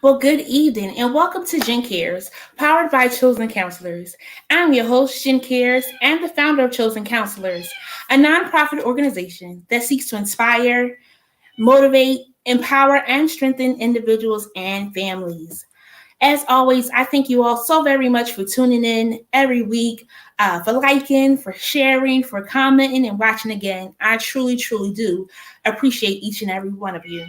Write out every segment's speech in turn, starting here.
Well, good evening and welcome to Jen Cares, powered by Chosen Counselors. I'm your host, Jen Cares, and the founder of Chosen Counselors, a nonprofit organization that seeks to inspire, motivate, empower, and strengthen individuals and families. As always, I thank you all so very much for tuning in every week, for liking, for sharing, for commenting, and watching again. I truly, truly do appreciate each and every one of you.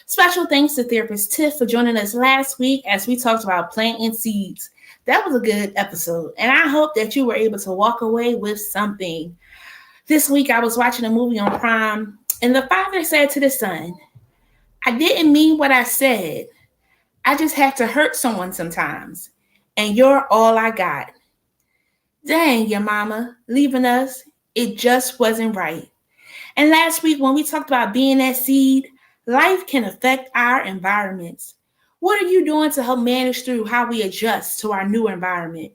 Special thanks to therapist Tiff for joining us last week as we talked about planting seeds. That was a good episode, and I hope that you were able to walk away with something. This week, I was watching a movie on Prime, and the father said to the son, I didn't mean what I said. I just have to hurt someone sometimes, and you're all I got. Dang, your mama leaving us, it just wasn't right. And last week, when we talked about being that seed, life can affect our environments. What are you doing to help manage through how we adjust to our new environment?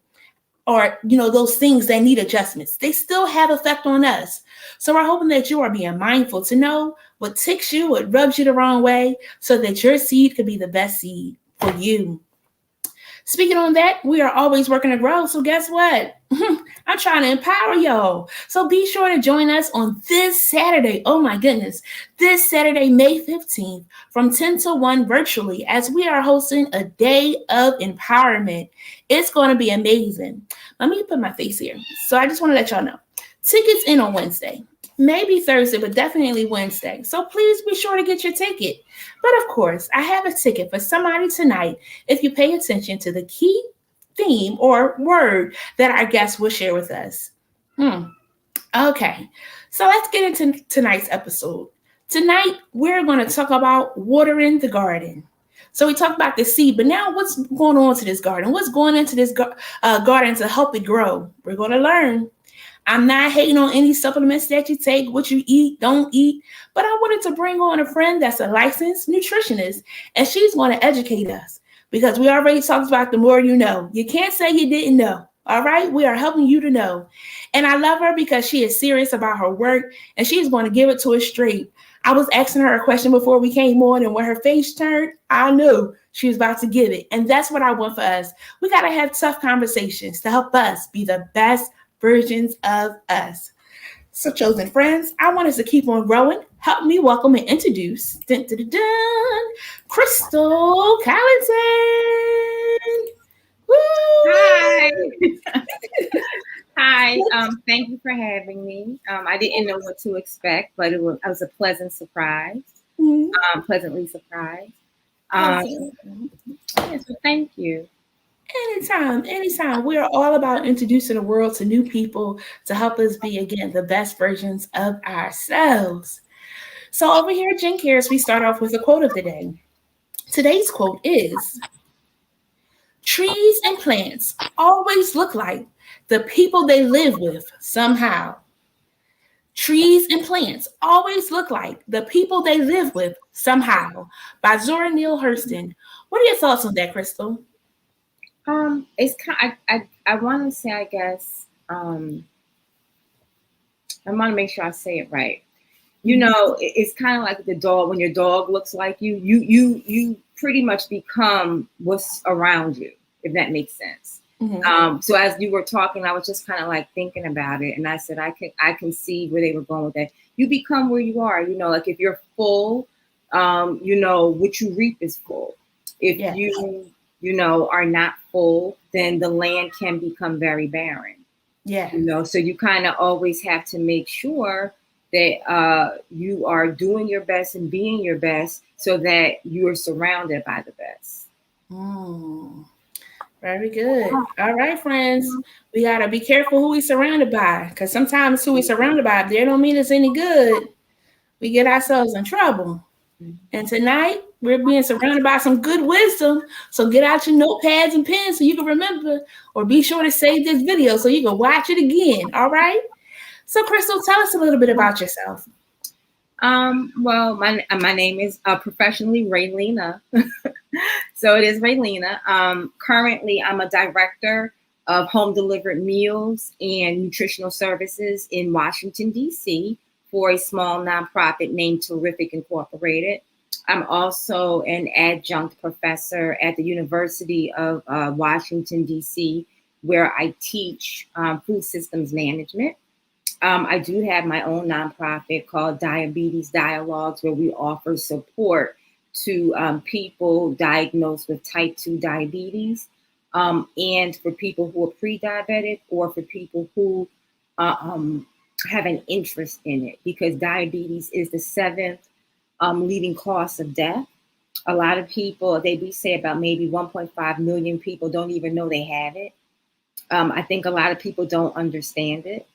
Or, those things that need adjustments. They still have effect on us. So we're hoping that you are being mindful to know what ticks you, what rubs you the wrong way, so that your seed could be the best seed for you. Speaking on that, we are always working to grow. So guess what? I'm trying to empower y'all. So be sure to join us on this Saturday. Oh my goodness. This Saturday, May 15th from 10 to 1 virtually as we are hosting a day of empowerment. It's going to be amazing. Let me put my face here. So I just want to let y'all know. Tickets in on Wednesday. Maybe Thursday, but definitely Wednesday. So please be sure to get your ticket. But of course, I have a ticket for somebody tonight if you pay attention to the key theme or word that our guest will share with us. Okay, so let's get into tonight's episode. Tonight, we're going to talk about watering the garden. So we talked about the seed, but now what's going on to this garden? What's going into this garden to help it grow? We're going to learn. I'm not hating on any supplements that you take, what you eat, don't eat, but I wanted to bring on a friend that's a licensed nutritionist, and she's going to educate us because we already talked about the more you know. You can't say you didn't know. All right. We are helping you to know. And I love her because she is serious about her work and she's going to give it to us straight. I was asking her a question before we came on, and when her face turned, I knew she was about to give it. And that's what I want for us. We got to have tough conversations to help us be the best versions of us. So, chosen friends, I want us to keep on growing. Help me welcome and introduce Crystal Collington. Woo! Hi. Hi. Thank you for having me. I didn't know what to expect, but it was a pleasant surprise. Pleasantly surprised. Yeah, so thank you. Anytime. We are all about introducing the world to new people to help us be, again, the best versions of ourselves. So over here at Jen Cares, we start off with a quote of the day. Today's quote is, trees and plants always look like the people they live with somehow. Trees and plants always look like the people they live with somehow, by Zora Neale Hurston. What are your thoughts on that, Crystal? It's kind. I want to say, I guess. I want to make sure I say it right. It's kind of like the dog. When your dog looks like you, you pretty much become what's around you, if that makes sense. Mm-hmm. So as you were talking, I was just kind of like thinking about it, and I said I can see where they were going with that. You become where you are. Like if you're full, what you reap is full. If you are not full, then the land can become very barren. Yeah. So you kind of always have to make sure that you are doing your best and being your best so that you are surrounded by the best. Very good. All right, friends. We got to be careful who we surrounded by, because sometimes who we surrounded by, they don't mean it's any good. We get ourselves in trouble. And tonight, we're being surrounded by some good wisdom. So get out your notepads and pens so you can remember, or be sure to save this video so you can watch it again. All right? So, Crystal, tell us a little bit about yourself. Well, my name is professionally Raylina. So it is Raylina. Currently, I'm a director of home delivered meals and nutritional services in Washington, D.C. for a small nonprofit named Terrific Incorporated. I'm also an adjunct professor at the University of Washington, D.C., where I teach food systems management. I do have my own nonprofit called Diabetes Dialogues, where we offer support to people diagnosed with type 2 diabetes, and for people who are pre-diabetic, or for people who have an interest in it, because diabetes is the seventh leading cause of death. A lot of people, we say about maybe 1.5 million people don't even know they have it. I think a lot of people don't understand it.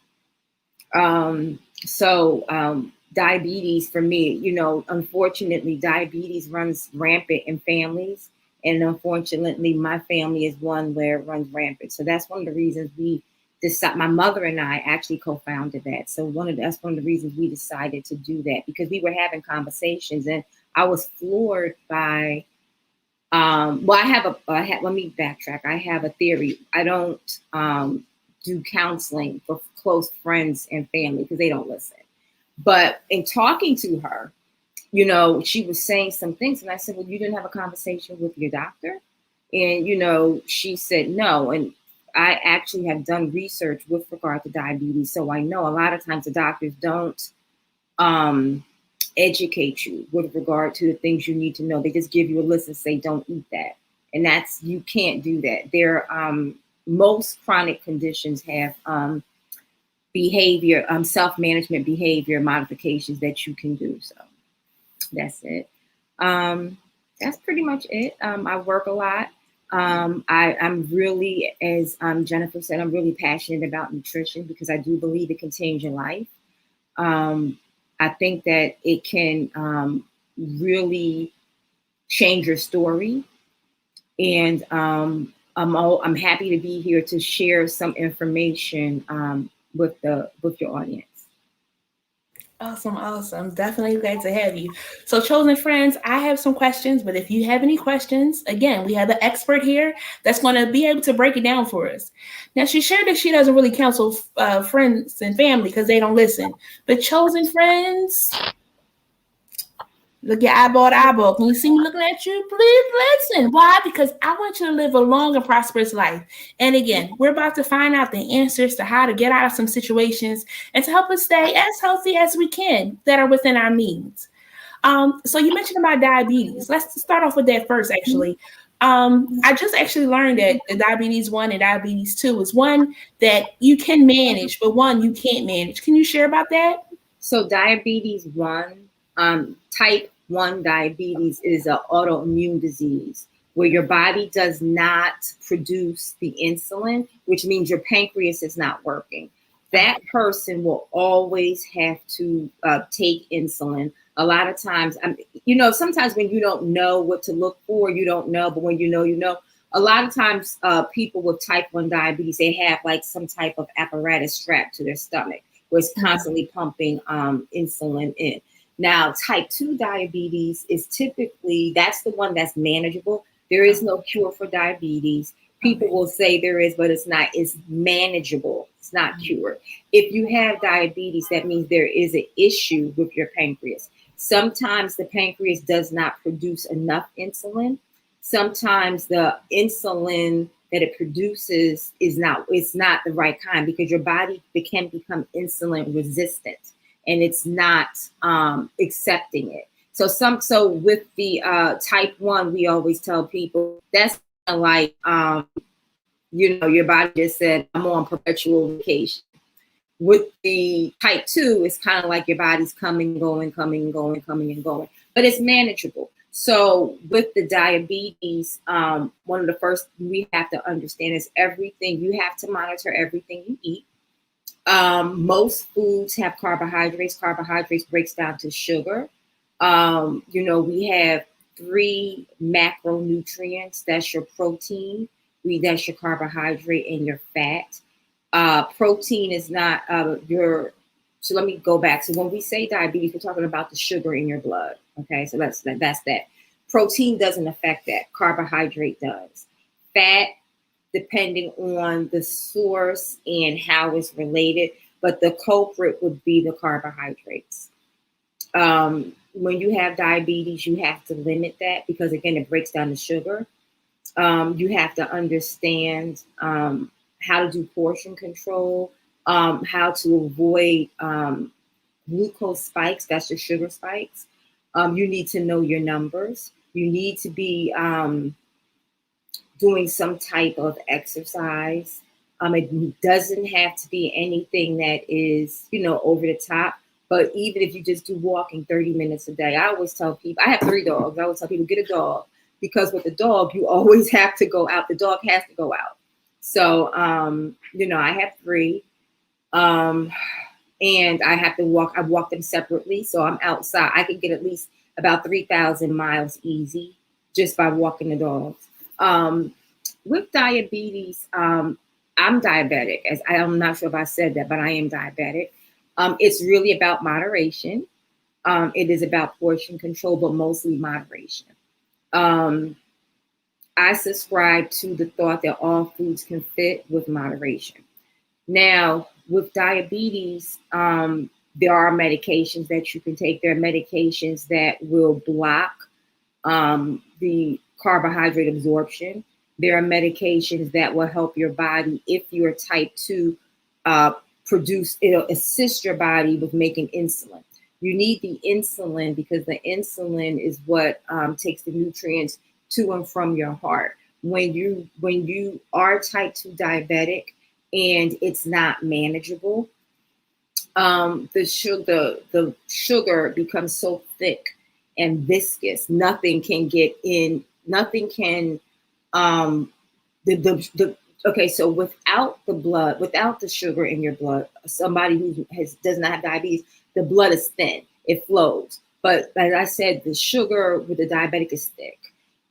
Diabetes for me, unfortunately, diabetes runs rampant in families. And unfortunately, my family is one where it runs rampant. So that's one of the reasons my mother and I actually co-founded that. So that's one of the reasons we decided to do that, because we were having conversations and I was floored by, let me backtrack. I have a theory. I don't do counseling for close friends and family because they don't listen. But in talking to her, she was saying some things, and I said, well, you didn't have a conversation with your doctor? And, she said no. And I actually have done research with regard to diabetes. So I know a lot of times the doctors don't educate you with regard to the things you need to know. They just give you a list and say, don't eat that. And you can't do that. Most chronic conditions have behavior, self-management behavior modifications that you can do. So that's it. That's pretty much it. I work a lot. I'm really, as Jennifer said, I'm really passionate about nutrition because I do believe it can change your life. I think that it can really change your story. And I'm happy to be here to share some information with your audience. Awesome. Definitely glad to have you. So, chosen friends, I have some questions, but if you have any questions, again, we have an expert here that's going to be able to break it down for us. Now, she shared that she doesn't really counsel friends and family because they don't listen. But chosen friends, look your eyeball to eyeball. Can you see me looking at you? Please listen. Why? Because I want you to live a long and prosperous life. And again, we're about to find out the answers to how to get out of some situations and to help us stay as healthy as we can that are within our means. So you mentioned about diabetes. Let's start off with that first, actually. I just actually learned that the diabetes 1 and diabetes 2 is one that you can manage, but one you can't manage. Can you share about that? So diabetes 1, type 1 diabetes is an autoimmune disease where your body does not produce the insulin, which means your pancreas is not working. That person will always have to take insulin. A lot of times, sometimes when you don't know what to look for, you don't know, but when you know. A lot of times people with type 1 diabetes, they have like some type of apparatus strapped to their stomach where it's constantly pumping insulin in. Now, type 2 diabetes is typically, that's the one that's manageable. There is no cure for diabetes. People will say there is, but it's not. It's manageable. It's not cured. If you have diabetes, that means there is an issue with your pancreas. Sometimes the pancreas does not produce enough insulin. Sometimes the insulin that it produces it's not the right kind, because your body can become insulin resistant and it's not accepting it. So with the type 1, we always tell people that's kind of like, your body just said, I'm on perpetual vacation. With the type 2, it's kind of like your body's coming, going, but it's manageable. So with the diabetes, one of the first we have to understand is you have to monitor everything you eat. Most foods have carbohydrates. Carbohydrates breaks down to sugar. We have 3 macronutrients. That's your protein, that's your carbohydrate, and your fat. Protein is not so let me go back. So when we say diabetes, we're talking about the sugar in your blood. Okay, so that's that. Protein doesn't affect that. Carbohydrate does. Fat, depending on the source and how it's related, but the culprit would be the carbohydrates. when you have diabetes, you have to limit that because, again, it breaks down the sugar. You have to understand how to do portion control, how to avoid glucose spikes, that's your sugar spikes. You need to know your numbers. You need to be doing some type of exercise. It doesn't have to be anything that is, over the top. But even if you just do walking 30 minutes a day, I always tell people, I have 3 dogs. I always tell people, get a dog. Because with the dog, you always have to go out. The dog has to go out. So, I have 3. And I have to walk. I walk them separately. So I'm outside. I can get at least about 3,000 miles easy just by walking the dogs. With diabetes, I'm diabetic. I'm not sure if I said that, but I am diabetic. It's really about moderation. It is about portion control, but mostly moderation. I subscribe to the thought that all foods can fit with moderation. Now, with diabetes, there are medications that you can take. There are medications that will block the carbohydrate absorption. There are medications that will help your body, if you're type 2, it'll assist your body with making insulin. You need the insulin because the insulin is what takes the nutrients to and from your heart. When you are type 2 diabetic and it's not manageable, the sugar becomes so thick and viscous. Nothing can get in. Nothing can. Okay, so without the sugar in your blood, somebody who does not have diabetes, the blood is thin. It flows. But as I said, the sugar with the diabetic is thick.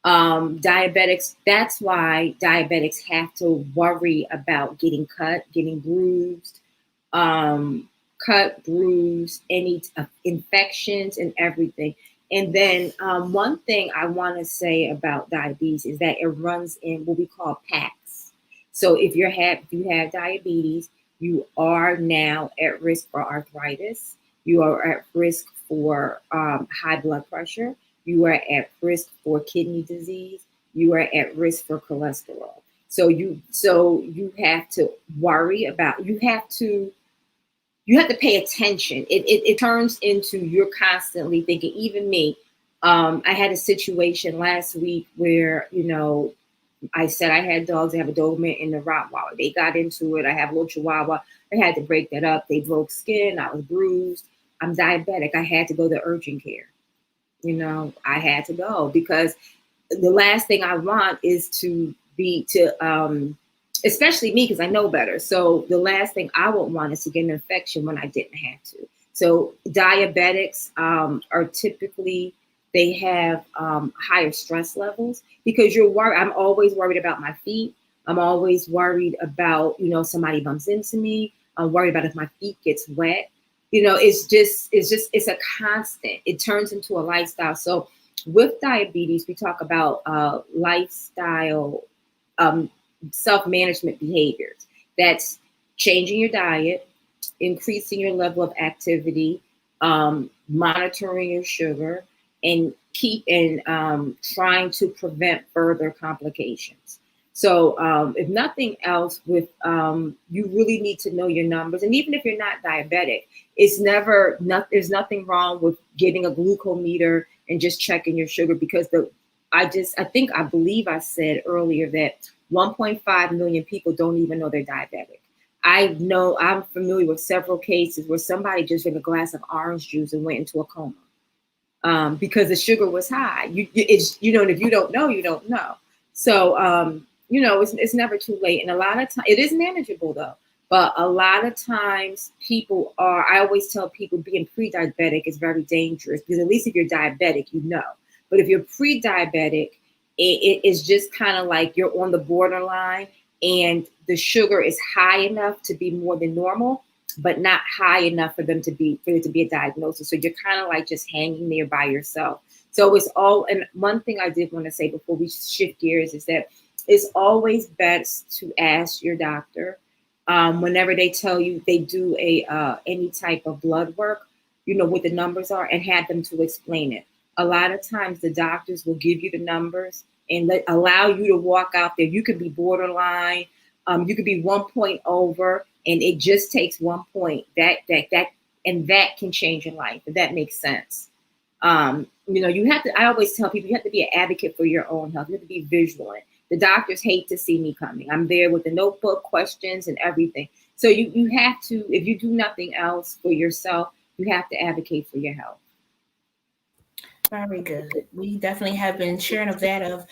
Diabetics, that's why diabetics have to worry about getting cut, getting bruised, any infections and everything. And then one thing I want to say about diabetes is that it runs in what we call packs. So if you have diabetes, you are now at risk for arthritis. You are at risk for high blood pressure. You are at risk for kidney disease. You are at risk for cholesterol. So you have to worry about. You have to pay attention. It turns into you're constantly thinking. Even me, I had a situation last week where I said I had dogs. I have a Doberman and a Rottweiler. They got into it. I have a little Chihuahua. I had to break that up. They broke skin. I was bruised. I'm diabetic. I had to go to urgent care. I had to go because the last thing I want is especially me, because I know better. So the last thing I would want is to get an infection when I didn't have to. So diabetics are typically, they have higher stress levels because you're worried. I'm always worried about my feet. I'm always worried about, somebody bumps into me. I'm worried about if my feet gets wet. It's a constant. It turns into a lifestyle. So with diabetes, we talk about lifestyle, self-management behaviors. That's changing your diet, increasing your level of activity, monitoring your sugar, and trying to prevent further complications. So if nothing else, you really need to know your numbers. And even if you're not diabetic, there's nothing wrong with getting a glucometer and just checking your sugar because I believe I said earlier that 1.5 million people don't even know they're diabetic. I'm familiar with several cases where somebody just drank a glass of orange juice and went into a coma because the sugar was high. If you don't know, you don't know. So, it's never too late. And a lot of times, it is manageable though. But a lot of times I always tell people being pre-diabetic is very dangerous because at least if you're diabetic, But if you're pre-diabetic, it is just kind of like you're on the borderline and the sugar is high enough to be more than normal, but not high enough for it to be a diagnosis. So you're kind of like just hanging there by yourself. So and one thing I did want to say before we shift gears is that it's always best to ask your doctor whenever they tell you they do any type of blood work. what the numbers are and have them to explain it. A lot of times the doctors will give you the numbers and allow you to walk out there. You could be borderline, you could be 1 point over, and it just takes 1 point. That can change your life, if that makes sense. You have to, I always tell people, you have to be an advocate for your own health. You have to be vigilant. The doctors hate to see me coming. I'm there with the notebook, questions, and everything. So you have to, if you do nothing else for yourself, you have to advocate for your health. Very good. We definitely have been sharing of that, of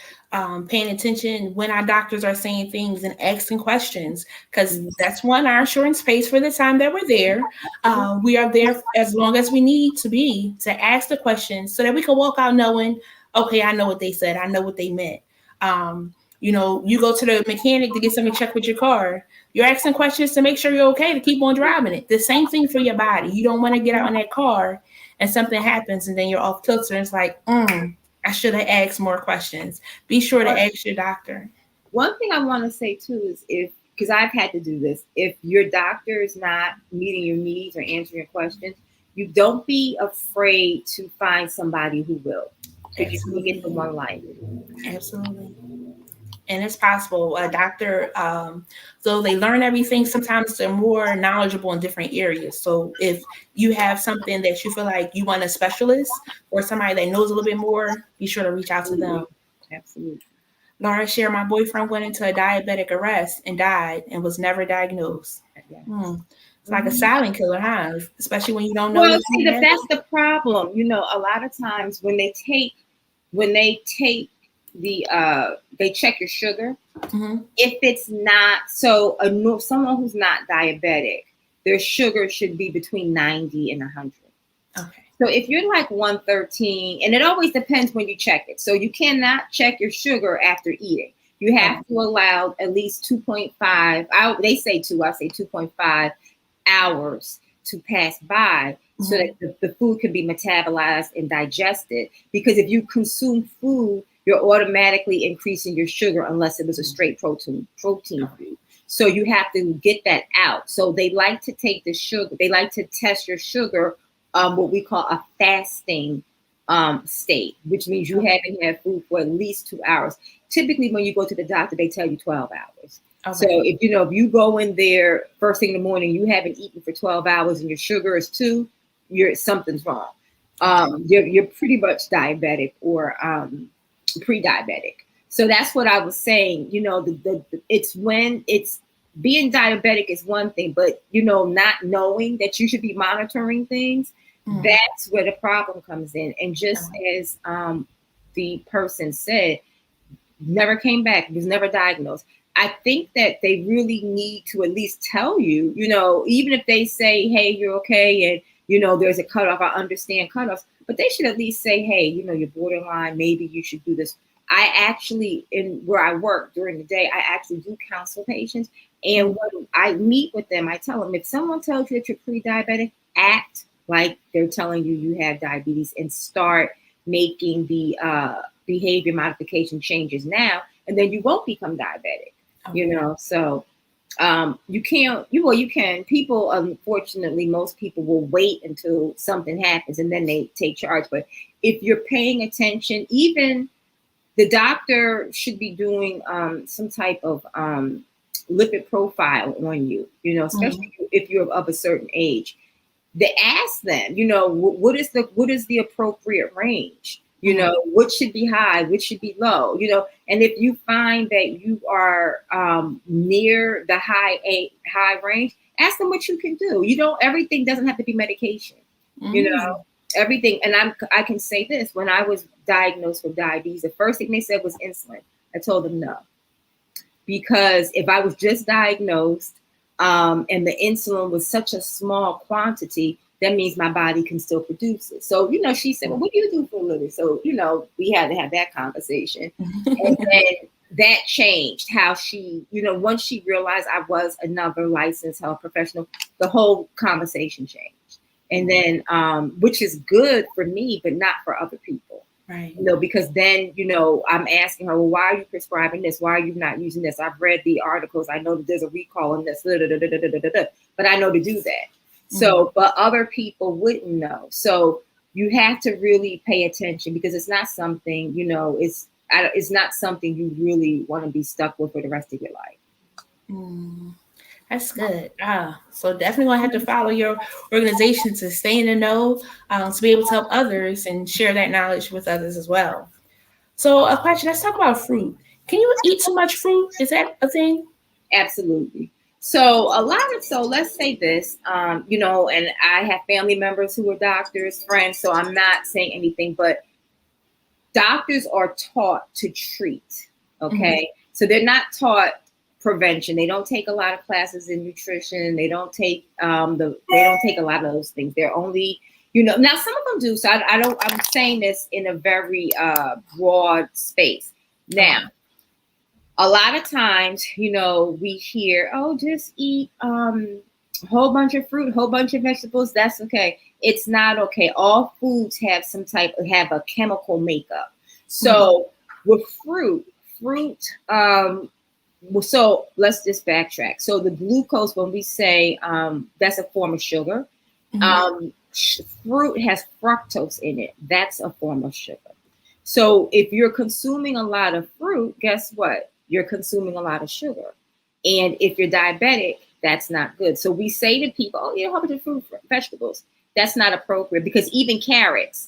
paying attention when our doctors are saying things and asking questions, because that's one, our insurance pays for the time that we're there. We are there as long as we need to be to ask the questions so that we can walk out knowing, okay, I know what they said. I know what they meant. You go to the mechanic to get something checked with your car. You're asking questions to make sure you're okay to keep on driving it. The same thing for your body. You don't want to get out in that car and something happens and then you're off kilter. And it's like, I should have asked more questions. Be sure to ask your doctor. One thing I want to say too is because I've had to do this, if your doctor is not meeting your needs or answering your questions, you don't be afraid to find somebody who will. Because you can get the one life. Absolutely. And it's possible. A doctor, so they learn everything. Sometimes they're more knowledgeable in different areas. So if you have something that you feel like you want a specialist or somebody that knows a little bit more, be sure to reach out to them. Absolutely. Laura shared, my boyfriend went into a diabetic arrest and died and was never diagnosed. Yes. It's like a silent killer, huh? Especially when you don't know. Well, see, that's the problem. A lot of times when they take they check your sugar. If it's not someone who's not diabetic, their sugar should be between 90 and 100. Okay. So if you're like 113, and it always depends when you check it. So you cannot check your sugar after eating. You have to allow at least 2.5. They say 2. I say 2.5 hours to pass by. So that the food can be metabolized and digested. Because if you consume food, you're automatically increasing your sugar unless it was a straight protein food. So you have to get that out. So they like to take the sugar. They like to test your sugar, what we call a fasting state, which means you haven't had food for at least 2 hours. Typically, when you go to the doctor, they tell you 12 hours. Okay. So if you go in there first thing in the morning, you haven't eaten for 12 hours and your sugar is 2, something's wrong. You're pretty much diabetic or pre-diabetic. So that's what I was saying. It's when it's being diabetic is one thing, but not knowing that you should be monitoring things, that's where the problem comes in. And just as the person said, never came back, was never diagnosed. I think that they really need to at least tell you, even if they say, hey, you're okay, and there's a cutoff. I understand cutoffs, but they should at least say, hey, you're borderline. Maybe you should do this. I actually, where I work during the day, I actually do counsel patients. And when I meet with them, I tell them, if someone tells you that you're pre-diabetic, act like they're telling you you have diabetes and start making the behavior modification changes now, and then you won't become diabetic. Okay. So you can. People, unfortunately, most people will wait until something happens and then they take charge. But if you're paying attention, even the doctor should be doing some type of lipid profile on you, especially if you're of a certain age. They ask them, what is the appropriate range? What should be high, what should be low, and if you find that you are near the high range, ask them what you can do. Everything doesn't have to be medication, everything. And I can say this, when I was diagnosed with diabetes, the first thing they said was insulin. I told them no, because if I was just diagnosed and the insulin was such a small quantity, that means my body can still produce it. So, she said, well, what do you do for a living? So, we had to have that conversation. And then that changed how she, once she realized I was another licensed health professional, the whole conversation changed. And then, which is good for me, but not for other people. Right. Because then, I'm asking her, well, why are you prescribing this? Why are you not using this? I've read the articles. I know that there's a recall on this, but I know to do that. So, but other people wouldn't know. So you have to really pay attention because it's not something, it's not something you really want to be stuck with for the rest of your life. That's good. So definitely gonna have to follow your organization to stay in the know, to be able to help others and share that knowledge with others as well. So a question, let's talk about fruit. Can you eat too much fruit? Is that a thing? Absolutely. So let's say this, and I have family members who are doctors, friends, so I'm not saying anything, but doctors are taught to treat. Okay. So they're not taught prevention. They don't take a lot of classes in nutrition. They don't take they don't take a lot of those things. They're only, now some of them do. So I'm saying this in a very broad space. Now, a lot of times, we hear, oh, just eat a whole bunch of fruit, whole bunch of vegetables. That's okay. It's not okay. All foods have have a chemical makeup. So with fruit, so let's just backtrack. So the glucose, when we say that's a form of sugar, fruit has fructose in it. That's a form of sugar. So if you're consuming a lot of fruit, guess what? You're consuming a lot of sugar. And if you're diabetic, that's not good. So we say to people, oh, eat a whole bunch of fruit, vegetables. That's not appropriate because even carrots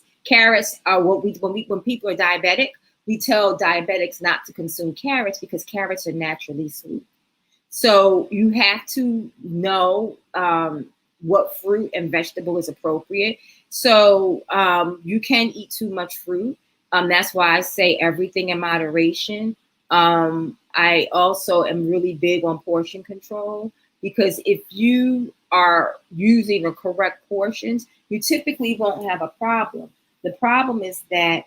are when people are diabetic, we tell diabetics not to consume carrots because carrots are naturally sweet. So you have to know what fruit and vegetable is appropriate. So you can eat too much fruit. That's why I say everything in moderation. I also am really big on portion control because if you are using the correct portions, you typically won't have a problem. The problem is that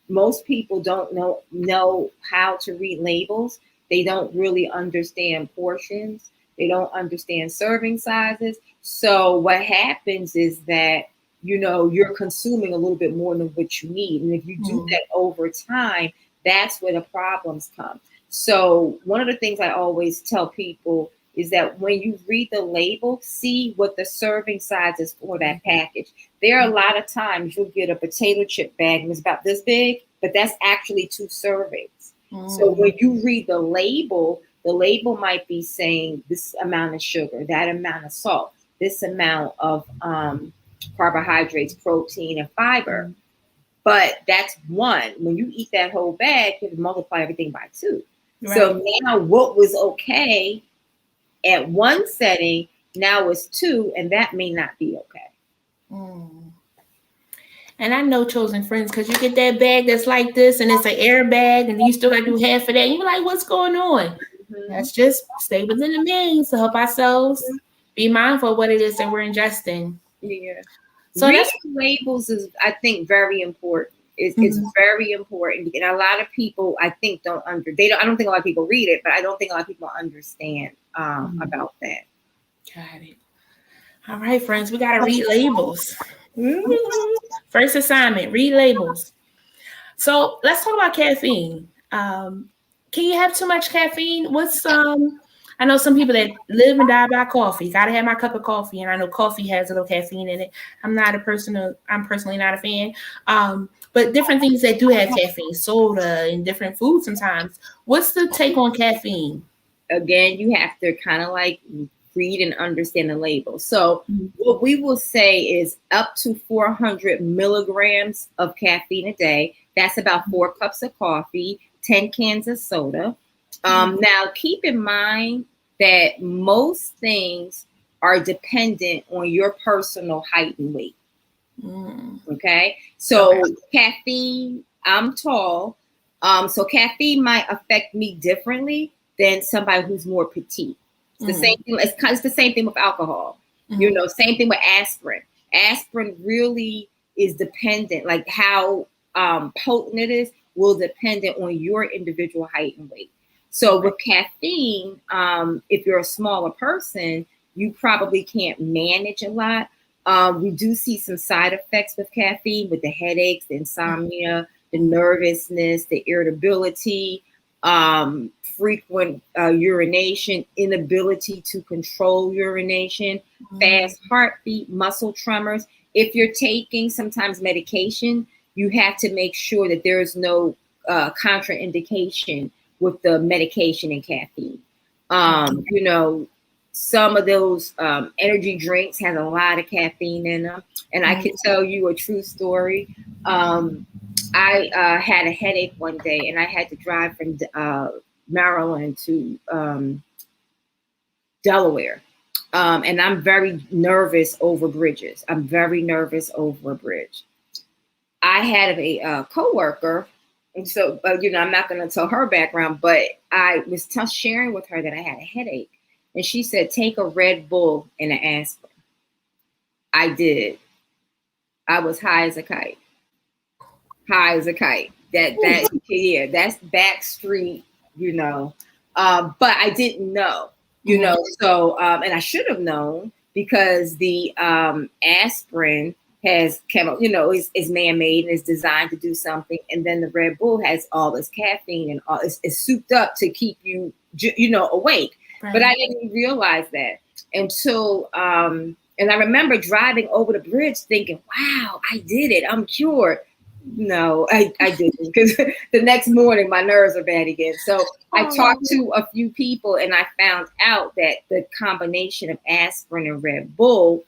most people don't know how to read labels. They don't really understand portions. They don't understand serving sizes. So what happens is that, you're consuming a little bit more than what you need. And if you do that over time, that's where the problems come. So one of the things I always tell people is that when you read the label, see what the serving size is for that package. There are a lot of times you'll get a potato chip bag and it's about this big, but that's actually 2 servings. So when you read the label might be saying this amount of sugar, that amount of salt, this amount of carbohydrates, protein, and fiber. But that's 1. When you eat that whole bag, you have to multiply everything by 2. Right. So now what was okay at 1 setting, now it's 2, and that may not be okay. And I know chosen friends, because you get that bag that's like this and it's an air bag and you still got to do half of that. And you're like, what's going on? That's just stay within the means to help ourselves be mindful of what it is that we're ingesting. Yeah. So reading labels is, I think, very important. It's very important. And a lot of people, I think, I don't think a lot of people read it, but I don't think a lot of people understand about that. Got it. All right, friends, we got to read labels. First assignment, read labels. So let's talk about caffeine. Can you have too much caffeine? I know some people that live and die by coffee. Gotta have my cup of coffee, and I know coffee has a little caffeine in it. I'm personally not a fan. But different things that do have caffeine, soda and different foods sometimes. What's the take on caffeine? Again, you have to kind of like read and understand the label. So what we will say is up to 400 milligrams of caffeine a day. That's about 4 cups of coffee, 10 cans of soda. Now, keep in mind that most things are dependent on your personal height and weight. Okay. So caffeine, I'm tall. So caffeine might affect me differently than somebody who's more petite. It's the same thing. It's the same thing with alcohol. Same thing with aspirin. Aspirin really is dependent, like how potent it is will depend on your individual height and weight. So with caffeine, if you're a smaller person, you probably can't manage a lot. We do see some side effects with caffeine, with the headaches, the insomnia, the nervousness, the irritability. frequent urination, inability to control urination, fast heartbeat, muscle tremors. If you're taking sometimes medication, you have to make sure that there is no contraindication with the medication and caffeine. You know, some of those energy drinks has a lot of caffeine in them. And I can tell you a true story. I had a headache one day and I had to drive from Maryland to Delaware. And I'm very nervous over bridges. I'm very nervous over a bridge. I had a coworker, and so, you know, I'm not going to tell her background, but I was sharing with her that I had a headache. And she said, take a Red Bull and an aspirin. I did. I was high as a kite. High as a kite. Yeah, that's backstreet, you know. But I didn't know, you know. So, and I should have known because the aspirin has chemical, you know, is man-made and is designed to do something. And then the Red Bull has all this caffeine and all it's souped up to keep you, you know, awake. Right. But I didn't realize that until, and I remember driving over the bridge thinking, wow, I did it. I'm cured. No, I didn't, because the next morning my nerves are bad again. So I talked to a few people and I found out that the combination of aspirin and Red Bull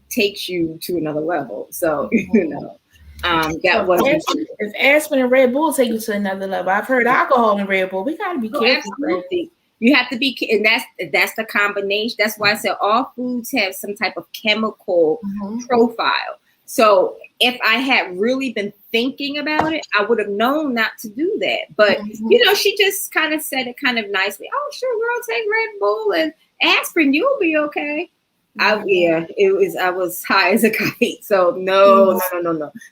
takes you to another level. So, you know, that was if aspirin and Red Bull take you to another level. I've heard alcohol and Red Bull. We got to be careful. Absolutely. You have to be, and that's the combination. That's why I said all foods have some type of chemical profile. So if I had really been thinking about it, I would have known not to do that. But, you know, she just kind of said it kind of nicely. Oh, sure, girl, take Red Bull and aspirin. You'll be okay. I was high as a kite. So no.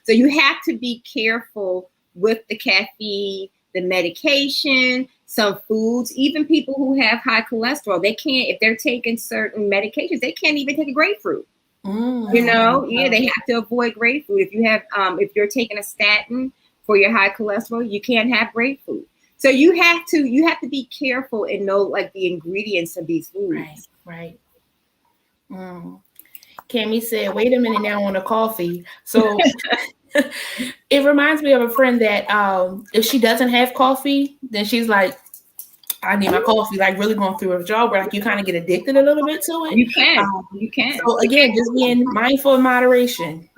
So you have to be careful with the caffeine, the medication, some foods, even people who have high cholesterol, they can't, if they're taking certain medications, they can't even take a grapefruit. You know, they have to avoid grapefruit. If you have, if you're taking a statin for your high cholesterol, you can't have grapefruit. So you have to be careful and know like the ingredients of these foods. Right. Cammie said, wait a minute now on the coffee. So it reminds me of a friend that if she doesn't have coffee, then she's like, I need my coffee, like really going through a withdrawal where like you kind of get addicted a little bit to it. You can. So again, just being mindful of moderation.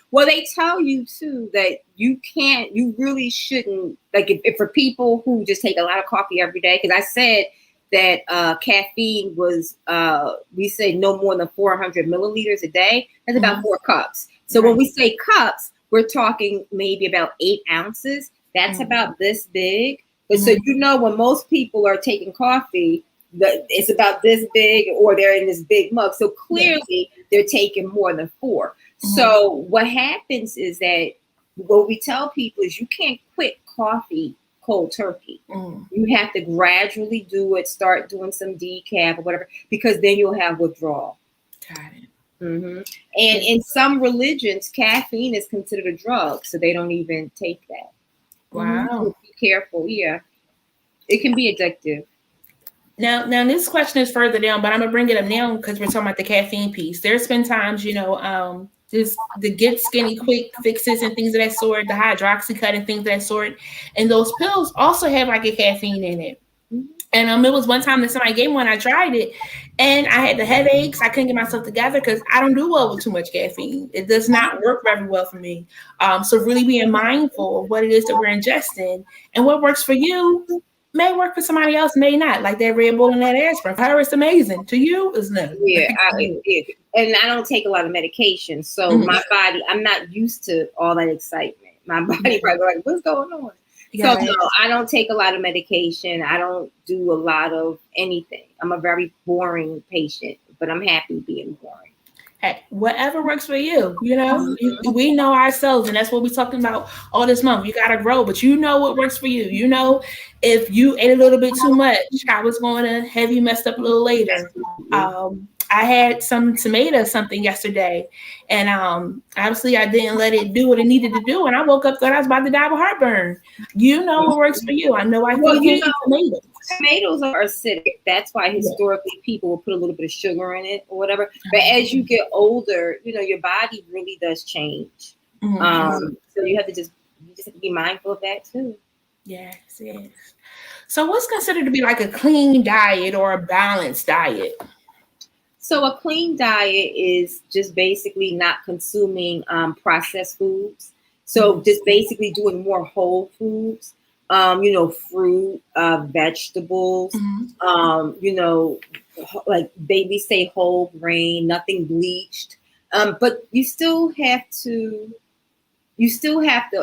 Well, they tell you too that you really shouldn't, like if for people who just take a lot of coffee every day, because I said that caffeine was, we say no more than 400 milliliters a day. That's about 4 cups. So when we say cups, we're talking maybe about 8 ounces. That's about this big. But so, you know, when most people are taking coffee, it's about this big or they're in this big mug. So clearly they're taking more than 4. So what happens is that what we tell people is you can't quit coffee cold turkey. You have to gradually do it, start doing some decaf or whatever, because then you'll have withdrawal. Got it. And in some religions, caffeine is considered a drug, so they don't even take that. Wow. So be careful. Yeah. It can be addictive. Now this question is further down, but I'm gonna bring it up now because we're talking about the caffeine piece. There's been times, you know, just the get skinny quick fixes and things of that sort, the hydroxycut and things of that sort, and those pills also have like a caffeine in it. And it was one time that somebody gave me one. I tried it, and I had the headaches. I couldn't get myself together because I don't do well with too much caffeine. It does not work very well for me. So really being mindful of what it is that we're ingesting and what works for you may work for somebody else, may not. Like that Red Bull and that aspirin. For her, it's amazing. To you, it's not. Yeah, and I don't take a lot of medication, so my body, I'm not used to all that excitement. My body probably like, what's going on? So no, I don't take a lot of medication. I don't do a lot of anything. I'm a very boring patient, but I'm happy being boring. Hey, whatever works for you, you know, we know ourselves, and that's what we're talking about all this month. You got to grow, but you know what works for you. You know, if you ate a little bit too much, how it's going to have you messed up a little later. I had some tomato something yesterday, and obviously I didn't let it do what it needed to do, and I woke up thought I was about to die of heartburn. You know what works for you. I know I Well, can't eat tomatoes. Tomatoes are acidic. That's why historically people will put a little bit of sugar in it or whatever. But as you get older, your body really does change. So you just have to be mindful of that too. Yes, yes. So what's considered to be like a clean diet or a balanced diet? So a clean diet is just basically not consuming processed foods. So just basically doing more whole foods, fruit, vegetables, like baby say whole grain, nothing bleached. But you still have to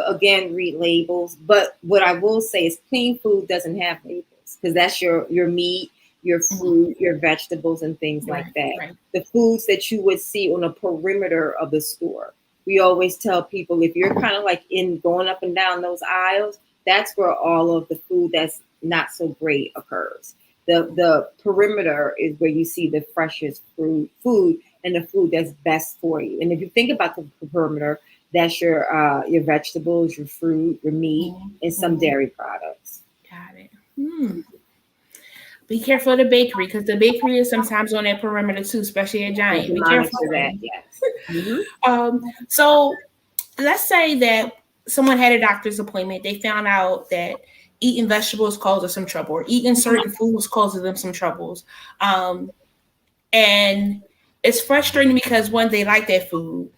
again read labels. But what I will say is clean food doesn't have labels because that's your meat, your fruit, your vegetables, and things like that. Right. The foods that you would see on a perimeter of the store. We always tell people if you're kind of like in going up and down those aisles, that's where all of the food that's not so great occurs. The perimeter is where you see the freshest food and the food that's best for you. And if you think about the perimeter, that's your vegetables, your fruit, your meat, and some dairy products. Got it. Be careful of the bakery because the bakery is sometimes on that perimeter too, especially at Giant. Be careful of that. Yes. So let's say that someone had a doctor's appointment. They found out that eating vegetables causes some trouble, or eating certain foods causes them some troubles. And it's frustrating because one, they like that food.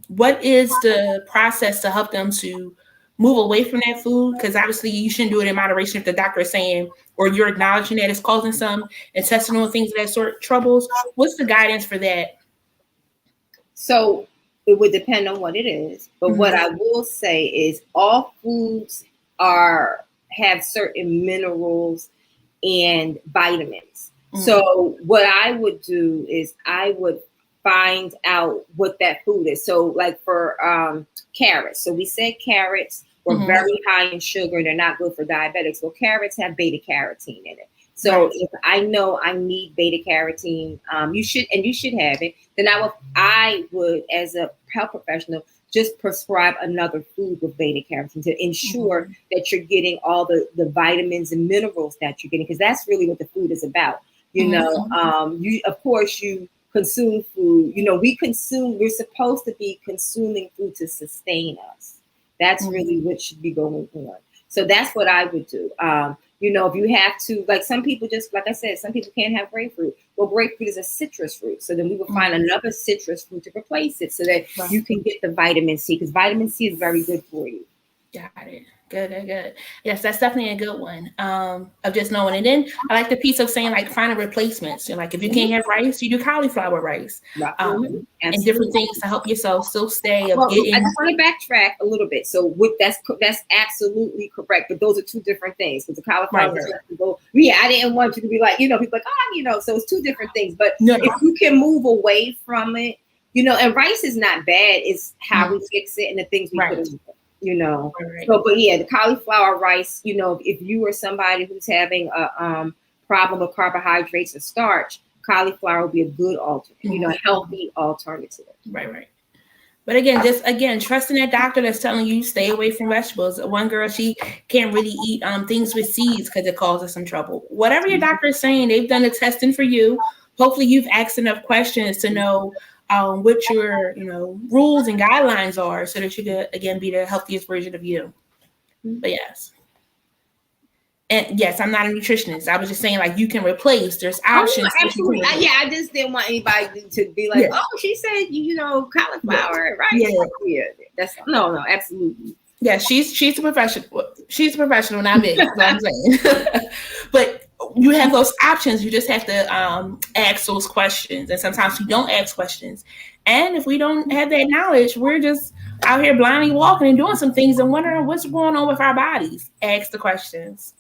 What is the process to help them to move away from that food? Because obviously you shouldn't do it in moderation if the doctor is saying, or you're acknowledging that it's causing some intestinal things of that sort, troubles. What's the guidance for that? So it would depend on what it is. But what I will say is all foods have certain minerals and vitamins. So what I would do is I would find out what that food is. So like for carrots. So we said carrots were very high in sugar. They're not good for diabetics. Well, carrots have beta carotene in it. So if I know I need beta carotene, you should have it. Then I would, as a health professional, just prescribe another food with beta carotene to ensure that you're getting all the vitamins and minerals that you're getting, because that's really what the food is about. You consume food. We're supposed to be consuming food to sustain us. That's really what should be going on. So that's what I would do. If you have to, like some people like I said, some people can't have grapefruit. Well, grapefruit is a citrus fruit. So then we will find another citrus fruit to replace it so that you can get the vitamin C, because vitamin C is very good for you. Got it. Good. Yes, that's definitely a good one. Of just knowing. And then I like the piece of saying like finding replacements. Like if you can't have rice, you do cauliflower rice. And different things to help yourself still stay. I just want to backtrack a little bit. So that's absolutely correct. But those are two different things. Because the cauliflower I didn't want you to be like, people like, so it's two different things. But if you can move away from it, and rice is not bad. It's how we fix it and the things we put in it. So, but yeah, the cauliflower rice, if you are somebody who's having a problem with carbohydrates or starch, cauliflower would be a good alternative, a healthy alternative. Right. But again, trusting that doctor that's telling you stay away from vegetables. One girl, she can't really eat things with seeds because it causes some trouble. Whatever your doctor is saying, they've done the testing for you. Hopefully you've asked enough questions to know what your rules and guidelines are so that you could again be the healthiest version of you. But yes. And yes, I'm not a nutritionist. I was just saying, like, you can replace. There's options. Absolutely. I just didn't want anybody to be like, oh, she said, cauliflower, right? Yeah. That's no, absolutely. Yeah, she's a professional. She's a professional, not me. That's what I'm saying. But you have those options. You just have to ask those questions. And sometimes we don't ask questions. And if we don't have that knowledge, we're just out here blindly walking and doing some things and wondering what's going on with our bodies. Ask the questions.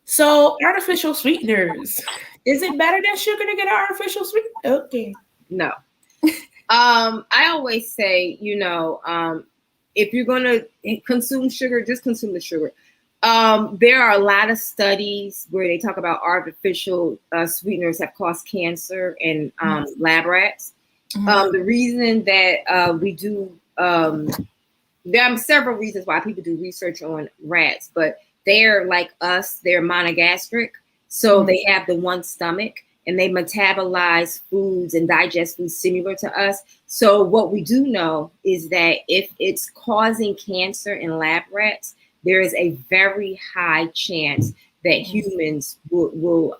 So artificial sweeteners. Is it better than sugar to get an artificial sweetener? Okay. No. I always say, if you're going to consume sugar, just consume the sugar. There are a lot of studies where they talk about artificial sweeteners have caused cancer in lab rats. The reason that we do, there are several reasons why people do research on rats, but they're like us, they're monogastric. So they have the one stomach and they metabolize foods and digest foods similar to us. So what we do know is that if it's causing cancer in lab rats, there is a very high chance that humans will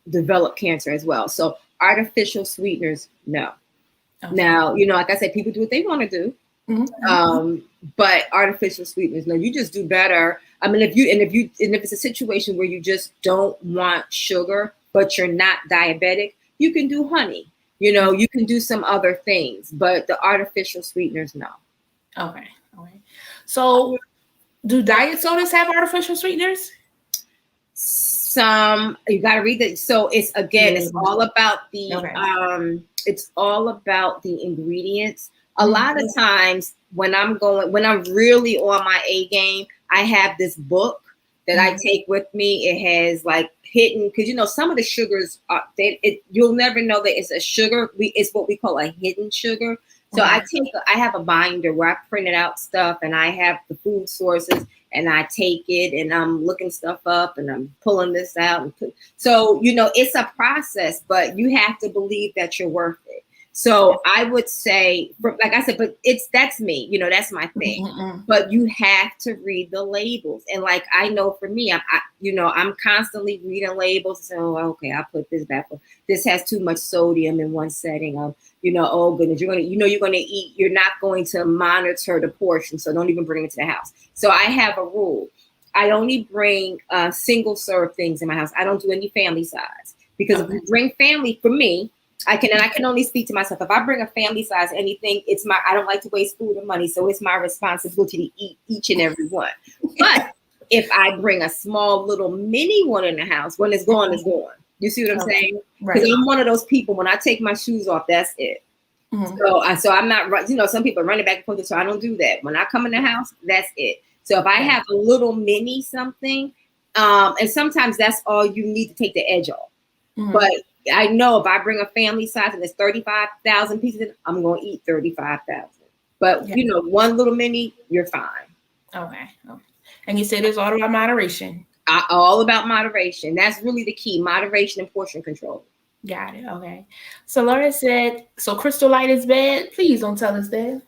develop cancer as well. So artificial sweeteners, no. Okay. Now, like I said, people do what they want to do. But artificial sweeteners, no, you just do better. I mean, if it's a situation where you just don't want sugar, but you're not diabetic, you can do honey. You can do some other things, but the artificial sweeteners, no. Okay. So, do diet sodas have artificial sweeteners? Some. You got to read that. So it's all about the it's all about the ingredients. A lot of times when I'm really on my A game, I have this book that I take with me. It has like hidden, because some of the sugars you'll never know that it's a sugar. It's what we call a hidden sugar. So I have a binder where I printed out stuff and I have the food sources and I take it and I'm looking stuff up and I'm pulling this out. So, it's a process, but you have to believe that you're worth it. So I would say, like I said, but that's me, that's my thing. But you have to read the labels. And like, I know for me, I'm constantly reading labels. So, okay, I'll put this back. This has too much sodium in one setting of, oh goodness, you're going to eat, you're not going to monitor the portion. So don't even bring it to the house. So I have a rule. I only bring single serve things in my house. I don't do any family size, because if you bring family, for me, I can only speak to myself. If I bring a family size anything, I don't like to waste food and money. So it's my responsibility to eat each and every one. But if I bring a small little mini one in the house, when it's gone, it's gone. You see what I'm saying? Because I'm one of those people, when I take my shoes off, that's it. So I'm not, some people are running back and forth. So I don't do that. When I come in the house, that's it. So if I have a little mini something, and sometimes that's all you need to take the edge off. But I know if I bring a family size and there's 35,000 pieces, I'm going to eat 35,000. But, one little mini, you're fine. Okay. And you said it's all about moderation. All about moderation. That's really the key. Moderation and portion control. Got it. Okay. So Laura said, so Crystal Light is bad? Please don't tell us that.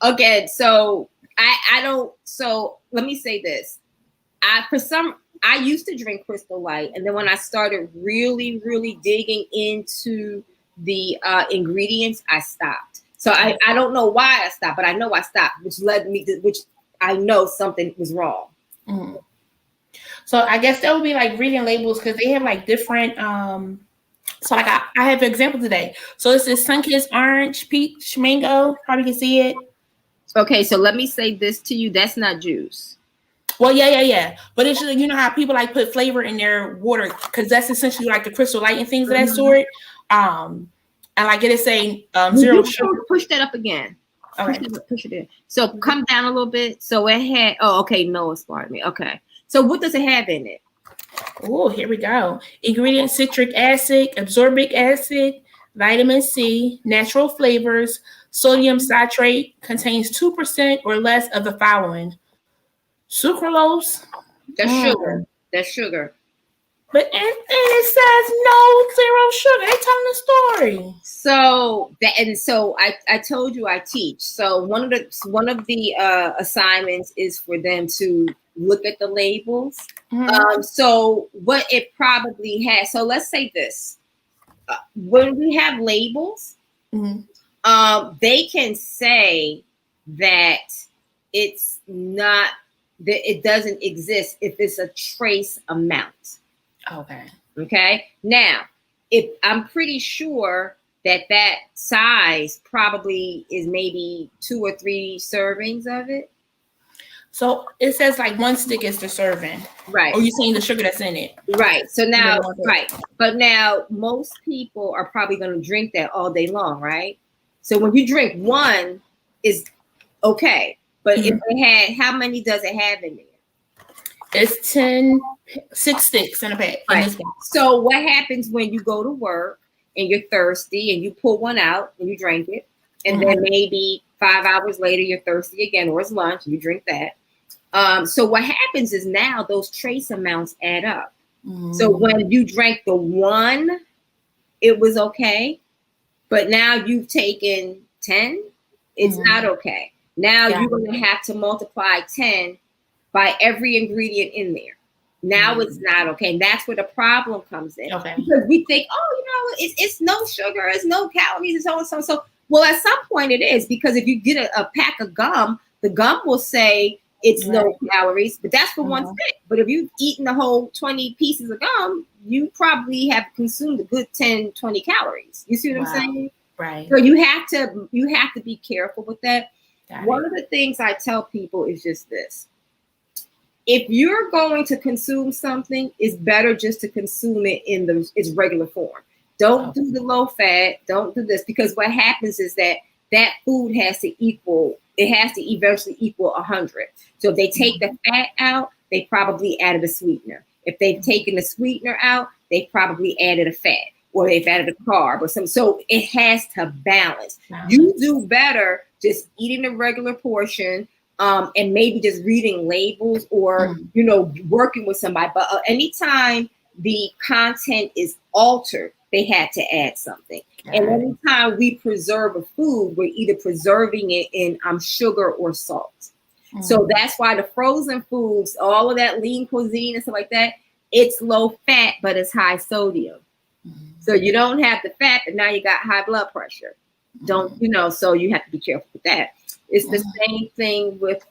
Okay. So I don't. So let me say this. I used to drink Crystal Light, and then when I started really, really digging into the ingredients, I stopped. So I don't know why I stopped, but I know I stopped, which led me to, which I know something was wrong. So I guess that would be like reading labels, because they have like different. So like I have an example today. So this is Sunkist orange, peach, mango. Probably can see it. Okay, so let me say this to you. That's not juice. Well, yeah. But it's just, how people like put flavor in their water, because that's essentially like the Crystal Light and things of that sort. And like it is saying zero sugar. Push that up again. Okay. Push it in. So come down a little bit. So it had. Oh, okay. No, it's pardon me. Okay. So what does it have in it? Oh, here we go. Ingredients: citric acid, absorbic acid, vitamin C, natural flavors, sodium citrate, contains 2% or less of the following: sucralose. That's sugar. That's sugar. But and it says no, 0 sugar. They telling the story. So I told you I teach. So one of the assignments is for them to look at the labels. So what it probably has. So let's say this. When we have labels, they can say that it's not, that it doesn't exist if it's a trace amount. Okay. Now, if I'm pretty sure that size probably is maybe 2 or 3 servings of it. So it says like 1 stick is the serving. Right. Or you saying the sugar that's in it. Right. So now, right. But now most people are probably going to drink that all day long, right? So when you drink 1 is okay. But if it had, how many does it have in there? It's 6 sticks in a pack. Right. So what happens when you go to work and you're thirsty and you pull one out and you drink it, and then maybe 5 hours later you're thirsty again, or it's lunch and you drink that. So what happens is now those trace amounts add up. So when you drank the one, it was okay, but now you've taken 10, it's not okay. Now you're going to have to multiply 10 by every ingredient in there. Now it's not okay. And that's where the problem comes in. Okay. Because we think, oh, it's no sugar, it's no calories, it's so and so. So, well, at some point it is, because if you get a pack of gum, the gum will say it's no calories, but that's for one stick. But if you've eaten the whole 20 pieces of gum, you probably have consumed a good 10, 20 calories. You see what I'm saying? Right. So you have to be careful with that. One of the things I tell people is just this. If you're going to consume something, it's better just to consume it in its regular form. Don't do the low fat. Don't do this, because what happens is that food has to eventually equal 100. So if they take the fat out, they probably added a sweetener. If they've taken the sweetener out, they probably added a fat, or they've added a carb or something. So it has to balance. You do better just eating the regular portion, and maybe just reading labels, or working with somebody. But anytime the content is altered, they had to add something. And anytime we preserve a food, we're either preserving it in sugar or salt. So that's why the frozen foods, all of that lean cuisine and stuff like that, it's low fat, but it's high sodium. So you don't have the fat, but now you got high blood pressure. So you have to be careful with that. It's the same thing with,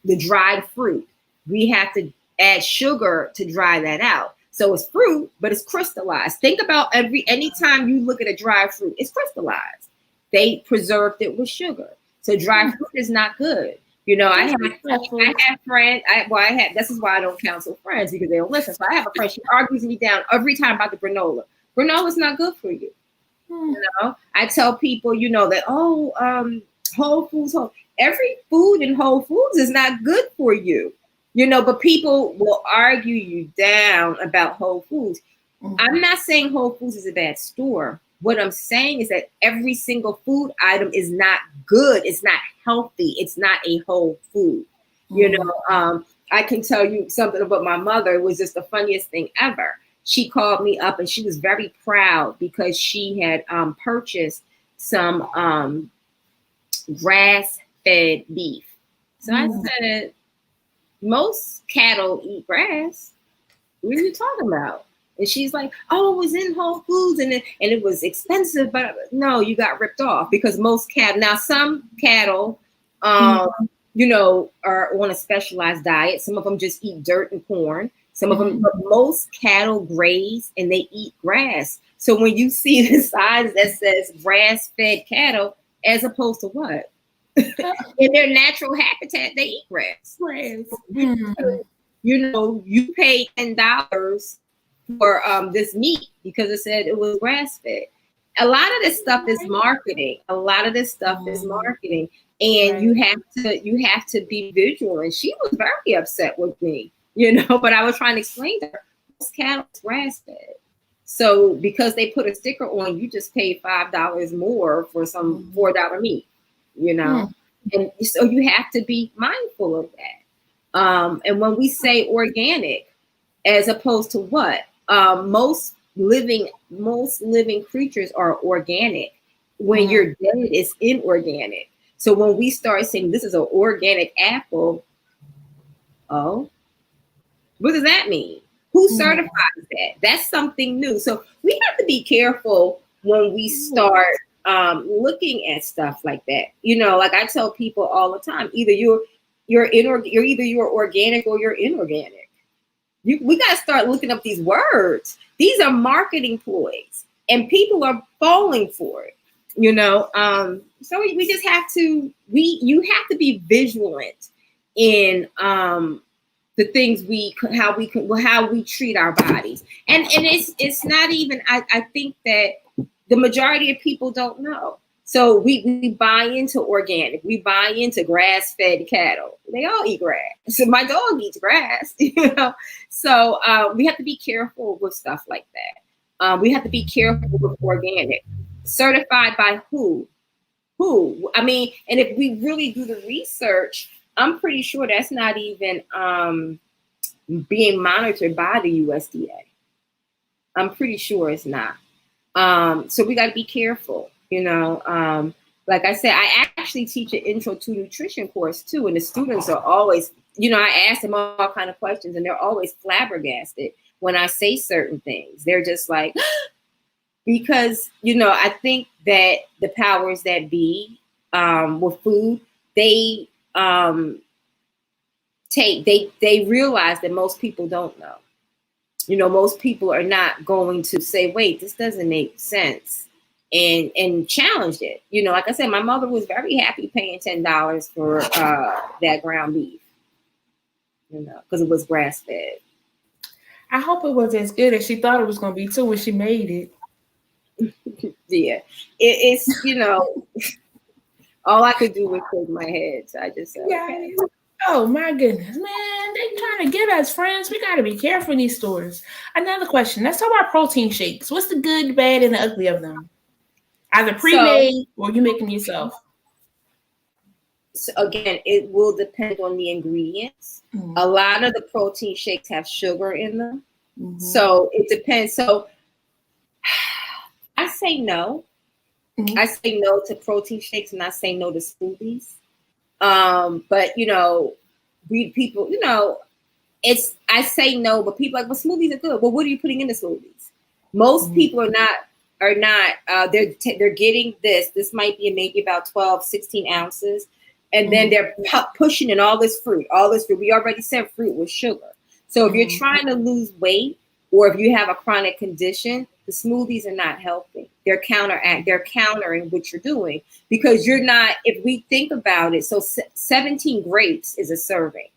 the dried fruit. We have to add sugar to dry that out. So it's fruit, but it's crystallized. Think about anytime you look at a dried fruit, it's crystallized. They preserved it with sugar. So dry fruit is not good. I have friends. This is why I don't counsel friends, because they don't listen. So I have a friend, she argues me down every time about the granola. Granola is not good for you. I tell people, that, Whole Foods, every food in Whole Foods is not good for you, but people will argue you down about Whole Foods. I'm not saying Whole Foods is a bad store. What I'm saying is that every single food item is not good. It's not healthy. It's not a whole food. I can tell you something about my mother. It was just the funniest thing ever. She called me up and she was very proud because she had purchased some grass-fed beef. So I said, most cattle eat grass. What are you talking about? And she's like, oh, it was in Whole Foods and it was expensive. But no, you got ripped off, because most cattle, now some cattle, are on a specialized diet. Some of them just eat dirt and corn. Some of them, but most cattle graze and they eat grass. So when you see the signs that says grass-fed cattle, as opposed to what? In their natural habitat, they eat grass. You pay $10 for this meat because it said it was grass-fed. A lot of this stuff is marketing. And you have to be visual. And she was very upset with me. But I was trying to explain to her, most cattle is grass-fed. So because they put a sticker on, you just pay $5 more for some $4 meat, And so you have to be mindful of that. And when we say organic, as opposed to what? Most living creatures are organic. When you're dead, it's inorganic. So when we start saying this is an organic apple, what does that mean? Who certifies that? That's something new. So we have to be careful when we start looking at stuff like that. Like I tell people all the time, either you're organic or you're inorganic. We got to start looking up these words. These are marketing ploys, and people are falling for it. So we just have to. You have to be vigilant in the things how we treat our bodies, and it's not even. I think that the majority of people don't know. So we buy into organic. We buy into grass-fed cattle. They all eat grass. So my dog eats grass, you know. So we have to be careful with stuff like that. We have to be careful with organic. Certified by who? Who? I mean, and if we really do the research, I'm pretty sure that's not even being monitored by the USDA. I'm pretty sure it's not. So we got to be careful, you know. Like I said, I actually teach an intro to nutrition course too, and the students are always, you know, I ask them all kind of questions, and they're always flabbergasted when I say certain things. They're just like, because, you know, I think that the powers that be with food, they they realize that most people don't know. You know, most people are not going to say, wait, this doesn't make sense, and challenge it. You know, like I said, my mother was very happy paying $10 for that ground beef, you know, because it was grass fed. I hope it was as good as she thought it was going to be too when she made it. Yeah, it's, you know, all I could do was shake my head. So I just said, okay. Oh my goodness, man, they trying to get us, friends. We got to be careful in these stores. Another question. Let's talk about protein shakes. What's the good, bad, and the ugly of them? Either pre-made or you make them yourself? So again, it will depend on the ingredients. Mm-hmm. A lot of the protein shakes have sugar in them. Mm-hmm. So it depends. So I say no. Mm-hmm. I say no to protein shakes, and I say no to smoothies. But you know, people, you know, I say no, but people are like, well, smoothies are good. Well, what are you putting in the smoothies? Most people are not, they're getting this. This might be maybe about 12, 16 ounces. And then they're pushing in all this fruit. We already said fruit was sugar. So if you're trying to lose weight, or if you have a chronic condition, the smoothies are not helping. They're countering what you're doing, because you're not, if we think about it, so 17 grapes is a serving.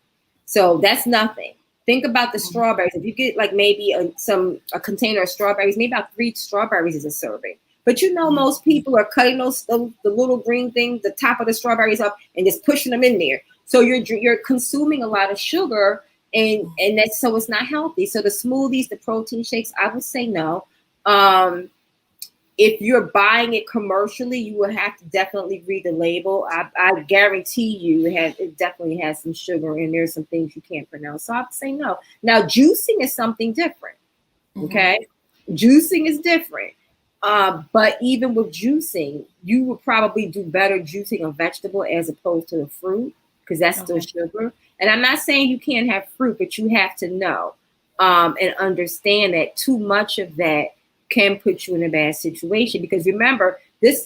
So that's nothing. Think about the strawberries. If you get like maybe a container of strawberries, maybe about 3 strawberries is a serving. But you know, most people are cutting the little green thing, the top of the strawberries up, and just pushing them in there. So you're consuming a lot of sugar, and that's, so it's not healthy. So the smoothies, the protein shakes, I would say no. If you're buying it commercially, you will have to definitely read the label. I guarantee you it definitely has some sugar, and there's some things you can't pronounce. So I would say no. Now, juicing is something different. Okay, juicing is different. But even with juicing, you would probably do better juicing a vegetable as opposed to the fruit, because that's still sugar. And I'm not saying you can't have fruit, but you have to know and understand that too much of that can put you in a bad situation. Because remember,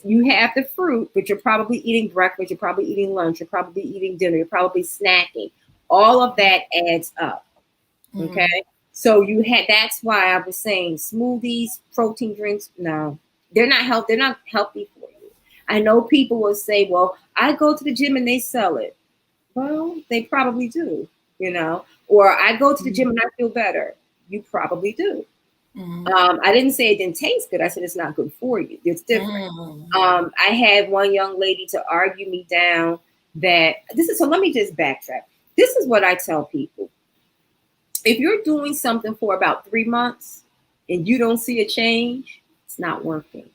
you have the fruit, but you're probably eating breakfast, you're probably eating lunch, you're probably eating dinner, you're probably snacking. All of that adds up. Okay. So that's why I was saying smoothies, protein drinks, no, they're not healthy for you. I know people will say, well, I go to the gym and they sell it. Well, they probably do, you know, or I go to the gym and I feel better. You probably do. I didn't say it didn't taste good. I said it's not good for you. It's different. I had one young lady to argue me down that so let me just backtrack. This is what I tell people. If you're doing something for about 3 months and you don't see a change, it's not working.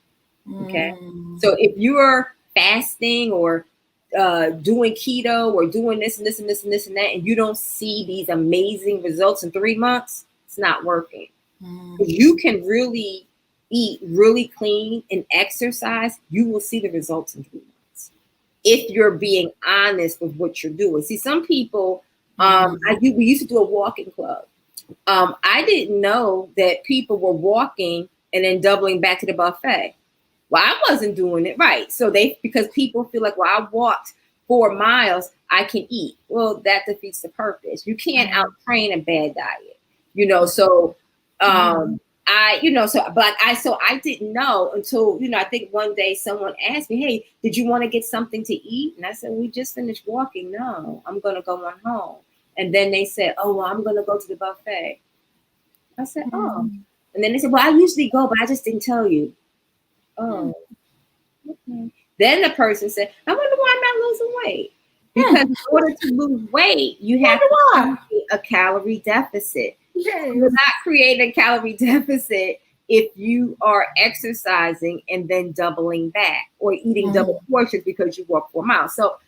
Okay. So if you're fasting or doing keto or doing this and this and this and this and that, and you don't see these amazing results in 3 months, it's not working. You can really eat really clean and exercise. You will see the results in 3 months if you're being honest with what you're doing. See, some people, we used to do a walking club. I didn't know that people were walking and then doubling back to the buffet. Well, I wasn't doing it right. So because people feel like, well, I walked 4 miles, I can eat. Well, that defeats the purpose. You can't out-train a bad diet, you know. So I didn't know until, you know, I think one day someone asked me, hey, did you want to get something to eat? And I said, we just finished walking. No, I'm going to go on home. And then they said, oh, well, I'm going to go to the buffet. I said, oh. And then they said, well, I usually go, but I just didn't tell you. Oh, Okay. Then the person said, I wonder why I'm not losing weight. Because in order to lose weight, you have to create a calorie deficit. Yes. You will not create a calorie deficit if you are exercising and then doubling back or eating double portions because you walk 4 miles. So,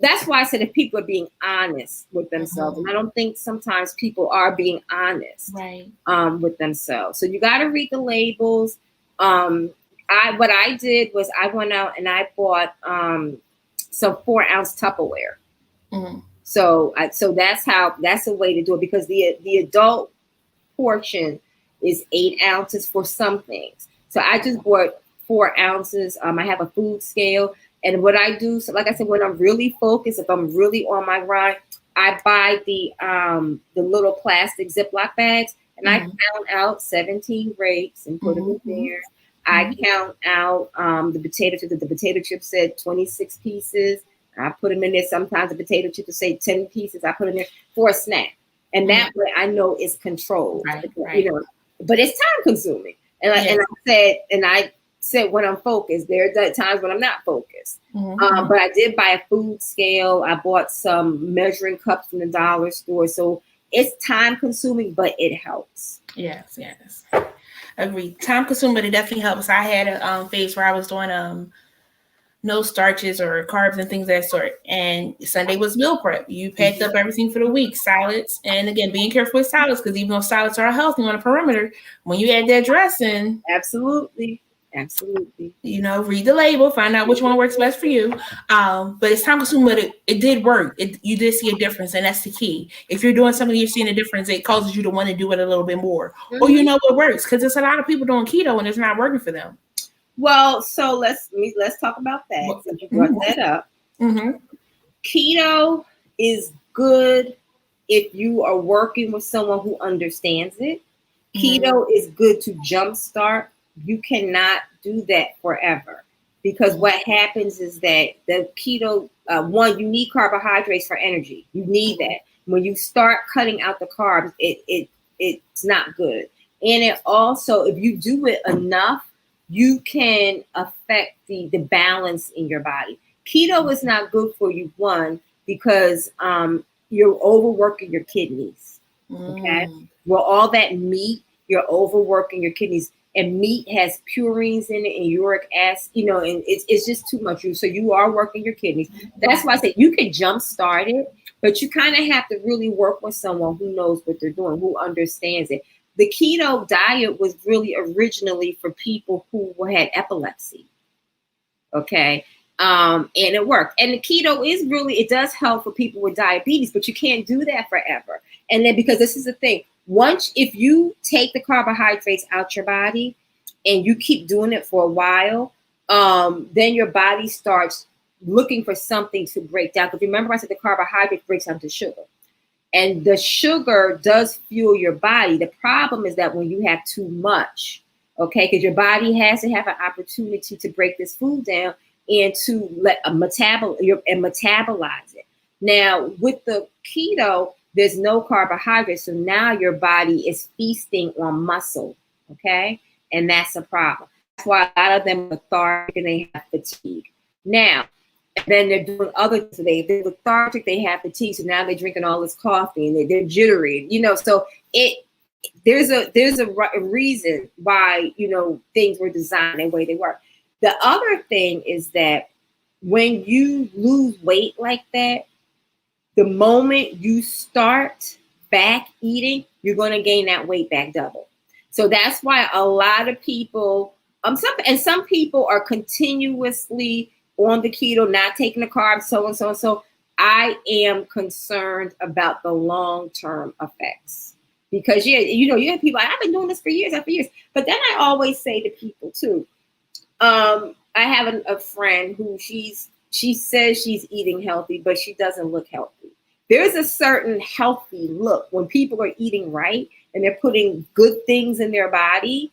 that's why I said if people are being honest with themselves, and I don't think sometimes people are being honest with themselves. So you got to read the labels. What I did was I went out and I bought some 4-ounce Tupperware. So that's a way to do it, because the adult portion is 8 ounces for some things. So I just bought 4 ounces. I have a food scale. And what I do, so like I said, when I'm really focused, if I'm really on my grind, I buy the little plastic Ziploc bags, and I count out 17 grapes and put them in there. I count out the potato chips. The potato chips said 26 pieces. I put them in there. Sometimes the potato chips say 10 pieces. I put them in there for a snack. And that way I know it's controlled. But it's time consuming. And I said when I'm focused, there are times when I'm not focused. But I did buy a food scale. I bought some measuring cups from the dollar store. So it's time consuming, but it helps. Yes. Agreed. Time consuming, but it definitely helps. I had a phase where I was doing no starches or carbs and things of that sort. And Sunday was meal prep. You packed up everything for the week, salads. And again, being careful with salads, because even though salads are healthy on a perimeter, when you add that dressing. Absolutely. Read the label, find out which one works best for you. But it's time consuming, but it did work. You did see a difference, and that's the key. If you're doing something, you're seeing a difference, it causes you to want to do it a little bit more. Or what works, because there's a lot of people doing keto and it's not working for them. Well, so let's talk about that. Since you brought that up. Keto is good if you are working with someone who understands it. Keto is good to jumpstart. You cannot do that forever, because what happens is that the keto, you need carbohydrates for energy. You need that. When you start cutting out the carbs, it's not good. And it also, if you do it enough, you can affect the balance in your body. Keto is not good for you, one, because you're overworking your kidneys. Okay. Well, all that meat, you're overworking your kidneys. And meat has purines in it and uric acid, and it's just too much. So you are working your kidneys. That's why I say you can jumpstart it, but you kind of have to really work with someone who knows what they're doing, who understands it. The keto diet was really originally for people who had epilepsy. Okay. And it worked. And the keto it does help for people with diabetes, but you can't do that forever. And then, because this is the thing, if you take the carbohydrates out your body and you keep doing it for a while, then your body starts looking for something to break down. Because remember, I said the carbohydrate breaks down to sugar. And the sugar does fuel your body. The problem is that when you have too much, okay, because your body has to have an opportunity to break this food down and to metabolize it. Now, with the keto, there's no carbohydrates. So now your body is feasting on muscle. Okay. And that's a problem. That's why a lot of them are lethargic and they have fatigue. Now, and then they're doing other things. They're lethargic, they have fatigue. So now they're drinking all this coffee and they're jittery, so there's a reason why, things were designed the way they were. The other thing is that when you lose weight like that, the moment you start back eating, you're going to gain that weight back double. So that's why a lot of people, some people are continuously on the keto, not taking the carbs, so and so and so. I am concerned about the long-term effects, because you have people. I've been doing this for years after years. But then I always say to people too, I have a friend who she says she's eating healthy, but she doesn't look healthy. There's a certain healthy look when people are eating right and they're putting good things in their body.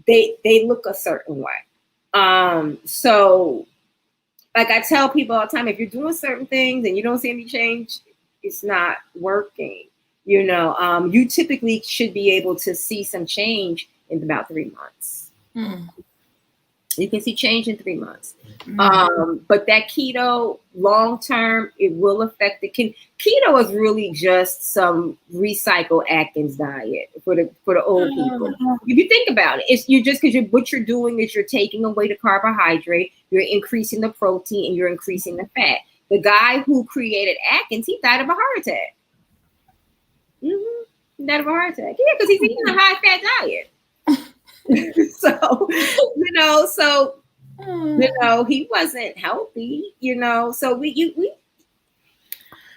They look a certain way. So, like I tell people all the time, if you're doing certain things and you don't see any change, it's not working. You typically should be able to see some change in about 3 months. You can see change in 3 months. But that keto, long term, it will affect the keto is really just some recycled Atkins diet for the old people. If you think about it, it's because what you're doing is you're taking away the carbohydrate, you're increasing the protein, and you're increasing the fat. The guy who created Atkins, he died of a heart attack. He died of a heart attack. Yeah, because he's eating a high fat diet. So, he wasn't healthy, so we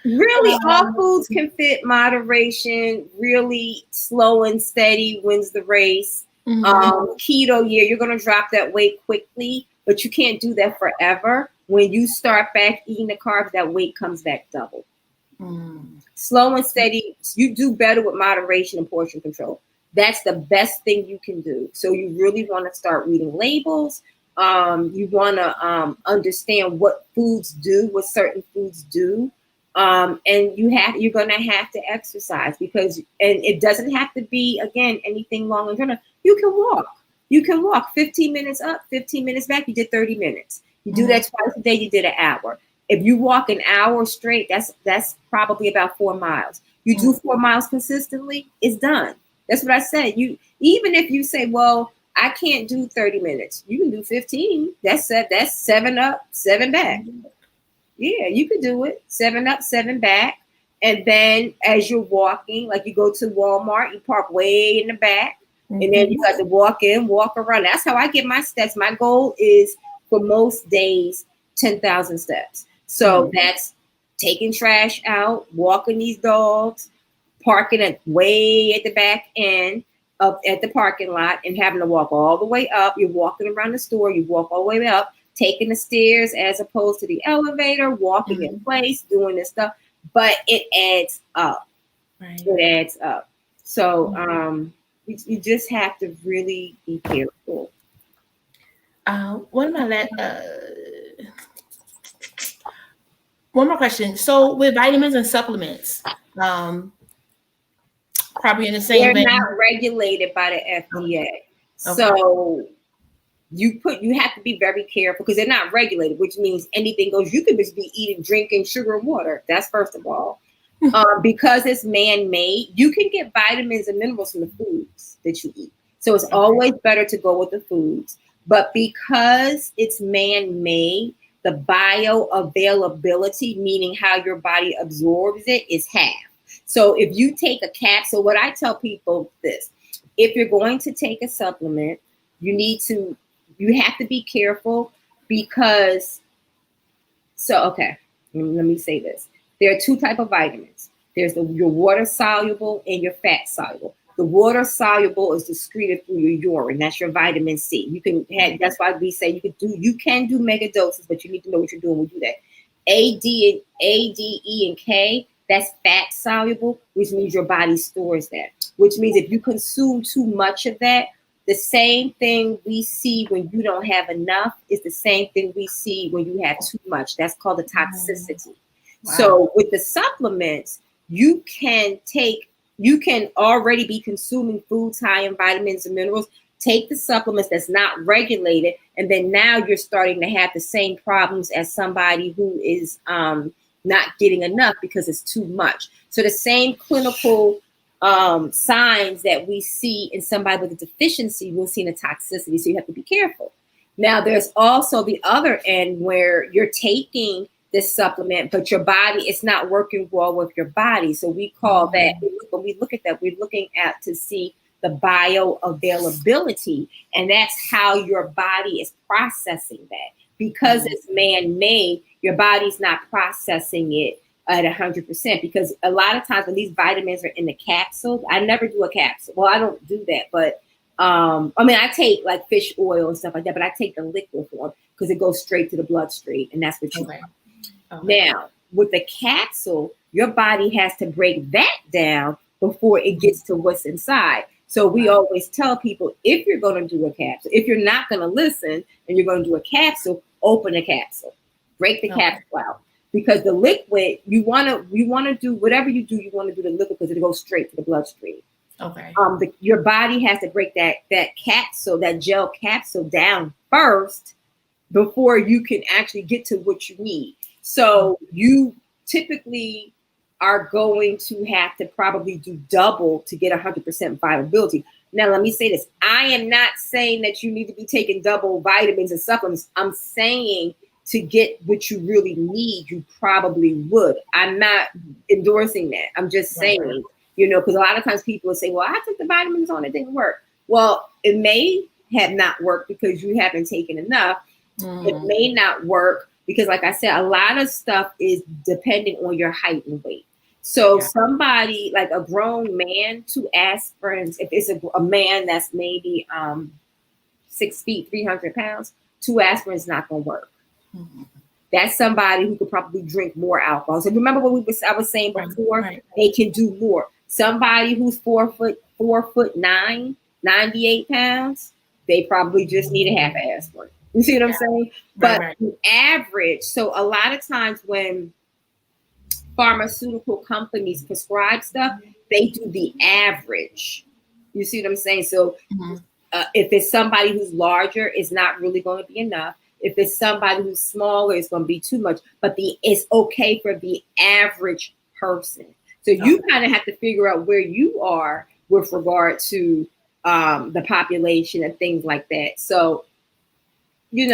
really all foods can fit moderation. Really slow and steady wins the race. Keto, you're going to drop that weight quickly, but you can't do that forever. When you start back eating the carbs, that weight comes back double. Slow and steady, you do better with moderation and portion control. That's the best thing you can do. So you really want to start reading labels. You want to understand what foods do, what certain foods do. And you're going to have to exercise and it doesn't have to be, again, anything long and drawn. You can walk 15 minutes up, 15 minutes back. You did 30 minutes. You do that twice a day. You did an hour. If you walk an hour straight, that's probably about 4 miles. You do 4 miles consistently, it's done. That's what I said. Even if you say, well, I can't do 30 minutes, you can do 15. That's 7 up, 7 back. Yeah, you could do it. 7 up, 7 back. And then as you're walking, like you go to Walmart, you park way in the back. And then you got to walk in, walk around. That's how I get my steps. My goal is for most days, 10,000 steps. So that's taking trash out, walking these dogs, parking way at the back end up at the parking lot and having to walk all the way up. You're walking around the store, you walk all the way up, taking the stairs as opposed to the elevator, walking in place, doing this stuff. But it adds up. Right. It adds up. So you just have to really be careful. One more question. So with vitamins and supplements, probably in the same vein. They're not regulated by the FDA. Okay. So you have to be very careful because they're not regulated, which means anything goes. You could just be eating, drinking sugar and water. That's first of all. Because it's man-made, you can get vitamins and minerals from the foods that you eat. So it's always better to go with the foods. But because it's man-made, the bioavailability, meaning how your body absorbs it, is half. So if you take a capsule, what I tell people is, if you're going to take a supplement, you have to be careful because, let me say this. There are 2 types of vitamins. There's your water soluble and your fat soluble. The water soluble is excreted through your urine. That's your vitamin C. That's why we say you can do mega doses, but you need to know what you're doing when you do that. A, D, E, and K, that's fat soluble, which means your body stores that. Which means if you consume too much of that, the same thing we see when you don't have enough is the same thing we see when you have too much. That's called the toxicity. Wow. So with the supplements, you can already be consuming foods high in vitamins and minerals. Take the supplements that's not regulated, and then now you're starting to have the same problems as somebody who is not getting enough because it's too much. So the same clinical signs that we see in somebody with a deficiency, we'll see in a toxicity. So you have to be careful. Now, there's also the other end where you're taking this supplement, but your body is not working well with your body. So we call that, when we look at that, we're looking at to see the bioavailability, and that's how your body is processing that. Because it's man-made, your body's not processing it at 100%, because a lot of times when these vitamins are in the capsule, I never do a capsule. Well, I don't do that, but I take like fish oil and stuff like that, but I take the liquid form because it goes straight to the bloodstream, and that's what you want. Now, with the capsule, your body has to break that down before it gets to what's inside. So we always tell people, if you're going to do a capsule, if you're not going to listen and you're going to do a capsule, open a capsule, break the capsule out, because the liquid, you want to do whatever you do, you want to do the liquid because it goes straight to the bloodstream. Okay. Your body has to break that gel capsule down first before you can actually get to what you need. So you typically are going to have to probably do double to get 100% viability. Now, let me say this. I am not saying that you need to be taking double vitamins and supplements. I'm saying to get what you really need, you probably would. I'm not endorsing that. I'm just saying, because a lot of times people will say, well, I took the vitamins on, it didn't work. Well, it may have not worked because you haven't taken enough. It may not work because, like I said, a lot of stuff is dependent on your height and weight. So somebody like a grown man, 2 aspirins, if it's a man that's maybe 6 feet, 300 pounds, 2 aspirins is not going to work. That's somebody who could probably drink more alcohol. So remember what I was saying before, they can do more. Somebody who's 4'9", 98 pounds, they probably just need a half aspirin. You see what I'm saying? But the average, so a lot of times when pharmaceutical companies prescribe stuff, they do the average. You see what I'm saying? So if it's somebody who's larger, it's not really going to be enough. If it's somebody who's smaller, it's going to be too much. But it's okay for the average person. So you kind of have to figure out where you are with regard to the population and things like that. So, you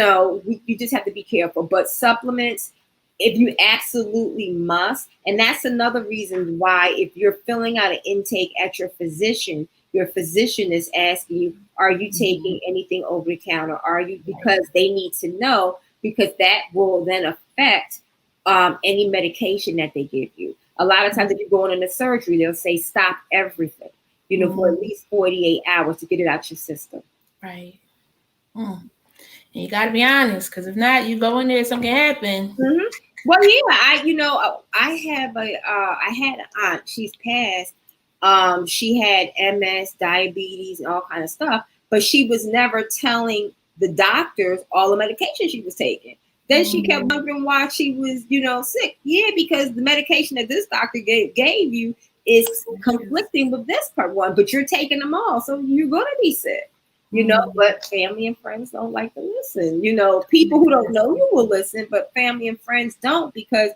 just have to be careful. But supplements, if you absolutely must, and that's another reason why if you're filling out an intake at your physician is asking you, are you taking anything over the counter? Are you, because they need to know, because that will then affect any medication that they give you. A lot of times if you're going into surgery, they'll say stop everything, for at least 48 hours to get it out your system. Right. And you got to be honest, because if not, you go in there, something can happen. Well, yeah, I had an aunt. She's passed. She had MS, diabetes, and all kind of stuff, but she was never telling the doctors all the medication she was taking. Then she kept wondering why she was, sick. Yeah, because the medication that this doctor gave you is conflicting with this one, but you're taking them all, so you're going to be sick. But family and friends don't like to listen. People who don't know you will listen, but family and friends don't, because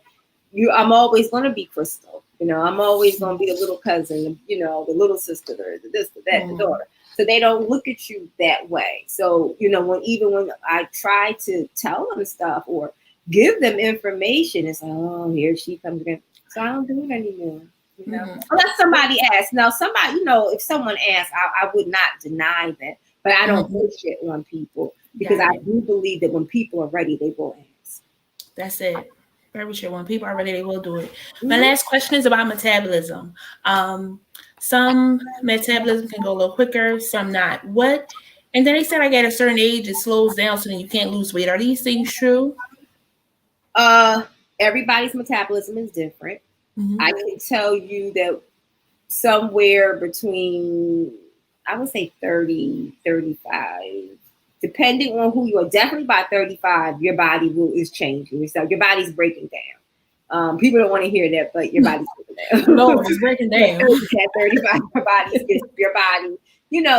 I'm always going to be Crystal. I'm always going to be the little cousin, the little sister, the this, the that, the daughter. So they don't look at you that way. So, when I try to tell them stuff or give them information, it's like, oh, here she comes again. So I don't do it anymore. Unless somebody asks. Now, somebody, if someone asks, I would not deny that. But I don't push it on people, because I do believe that when people are ready, they will ask. That's it. Very sure. When people are ready, they will do it. My last question is about metabolism. Some metabolism can go a little quicker, some not. And then they said like at a certain age, it slows down, so then you can't lose weight. Are these things true? Everybody's metabolism is different. I can tell you that somewhere between, I would say 30, 35, depending on who you are. Definitely by 35, your body is changing. So your body's breaking down. People don't want to hear that, but your body's breaking down. No, it's breaking down. At 35, your body.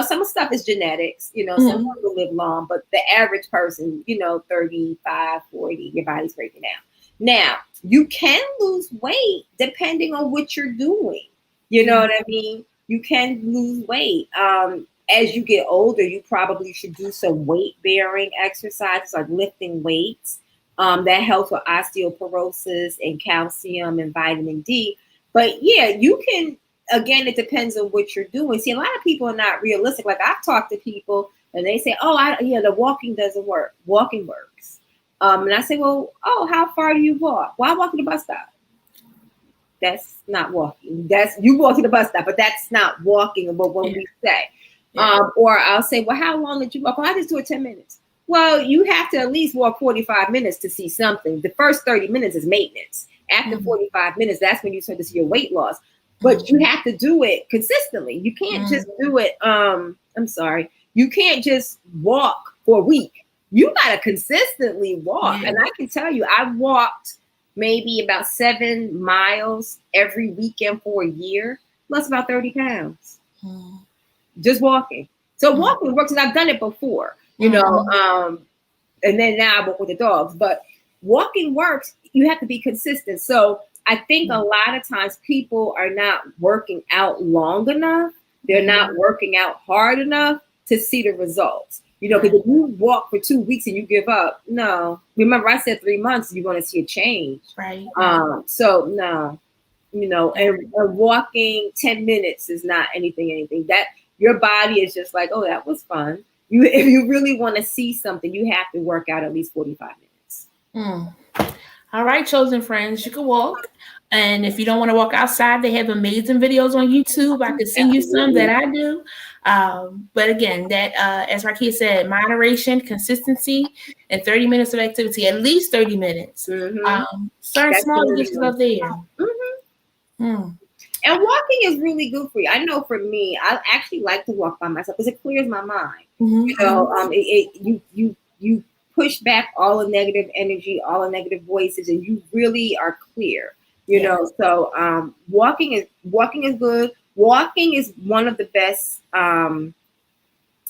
Some stuff is genetics. Someone will live long, but the average person, 35, 40, your body's breaking down. Now, you can lose weight depending on what you're doing. You know what I mean? You can lose weight. As you get older, you probably should do some weight-bearing exercises, like lifting weights. That helps with osteoporosis and calcium and vitamin D. But yeah, you can, again, it depends on what you're doing. See, a lot of people are not realistic. Like I've talked to people and they say, the walking doesn't work. Walking works. And I say, well, how far do you walk? Well, I walk to the bus stop. That's not walking. That's you walk to the bus stop, but that's not walking. But when we say, or I'll say, well, how long did you walk? Well, I just do it 10 minutes. Well, you have to at least walk 45 minutes to see something. The first 30 minutes is maintenance. After 45 minutes, that's when you start to see your weight loss. But you have to do it consistently. You can't just do it. You can't just walk for a week. You got to consistently walk. And I can tell you, I walked maybe about 7 miles every weekend for a year. Lost about 30 pounds. Just walking. So walking works, and I've done it before, you know, and then now I walk with the dogs, but walking works. You have to be consistent. So I think a lot of times people are not working out long enough. They're not working out hard enough to see the results. You know, because if you walk for 2 weeks and you give up, no. Remember, I said 3 months, you're going to see a change. Right. So no, you know, and walking 10 minutes is not anything that your body is just like, oh, that was fun. If you really want to see something, you have to work out at least 45 minutes. All right, chosen friends, you can walk. And if you don't want to walk outside, they have amazing videos on YouTube. I could send you some that I do. But again, that as Rakia said, moderation, consistency, and 30 minutes of activity, at least 30 minutes. Start small to get yourself there. And walking is really good for you. I know for me, I actually like to walk by myself because it clears my mind. You know, you push back all the negative energy, all the negative voices, and you really are clear. You know, so walking is good. Walking is one of the best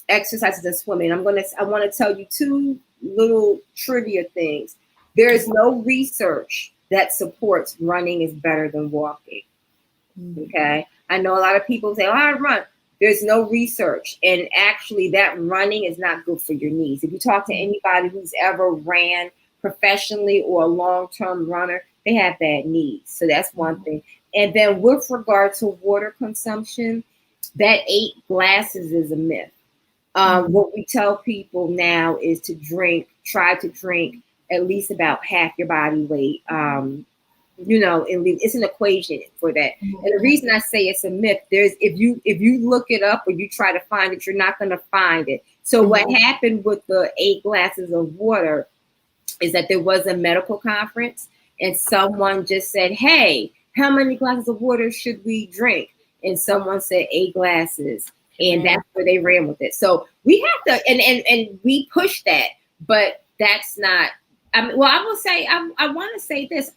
exercises than swimming. I want to tell you 2 little trivia things. There is no research that supports running is better than walking. Okay, I know a lot of people say, "Oh, I run." There's no research, and actually, that running is not good for your knees. If you talk to anybody who's ever ran professionally or a long-term runner, they have bad knees. So that's one thing. And then with regard to water consumption, that 8 glasses is a myth. What we tell people now is to try to drink at least about half your body weight. You know, it's an equation for that. And the reason I say it's a myth, if you look it up or you try to find it, you're not going to find it. So what happened with the 8 glasses of water is that there was a medical conference and someone just said, "Hey, how many glasses of water should we drink?" And someone said 8 glasses. And that's where they ran with it. So we have to, and we push that, but that's not, I mean, well, I will say, I want to say this.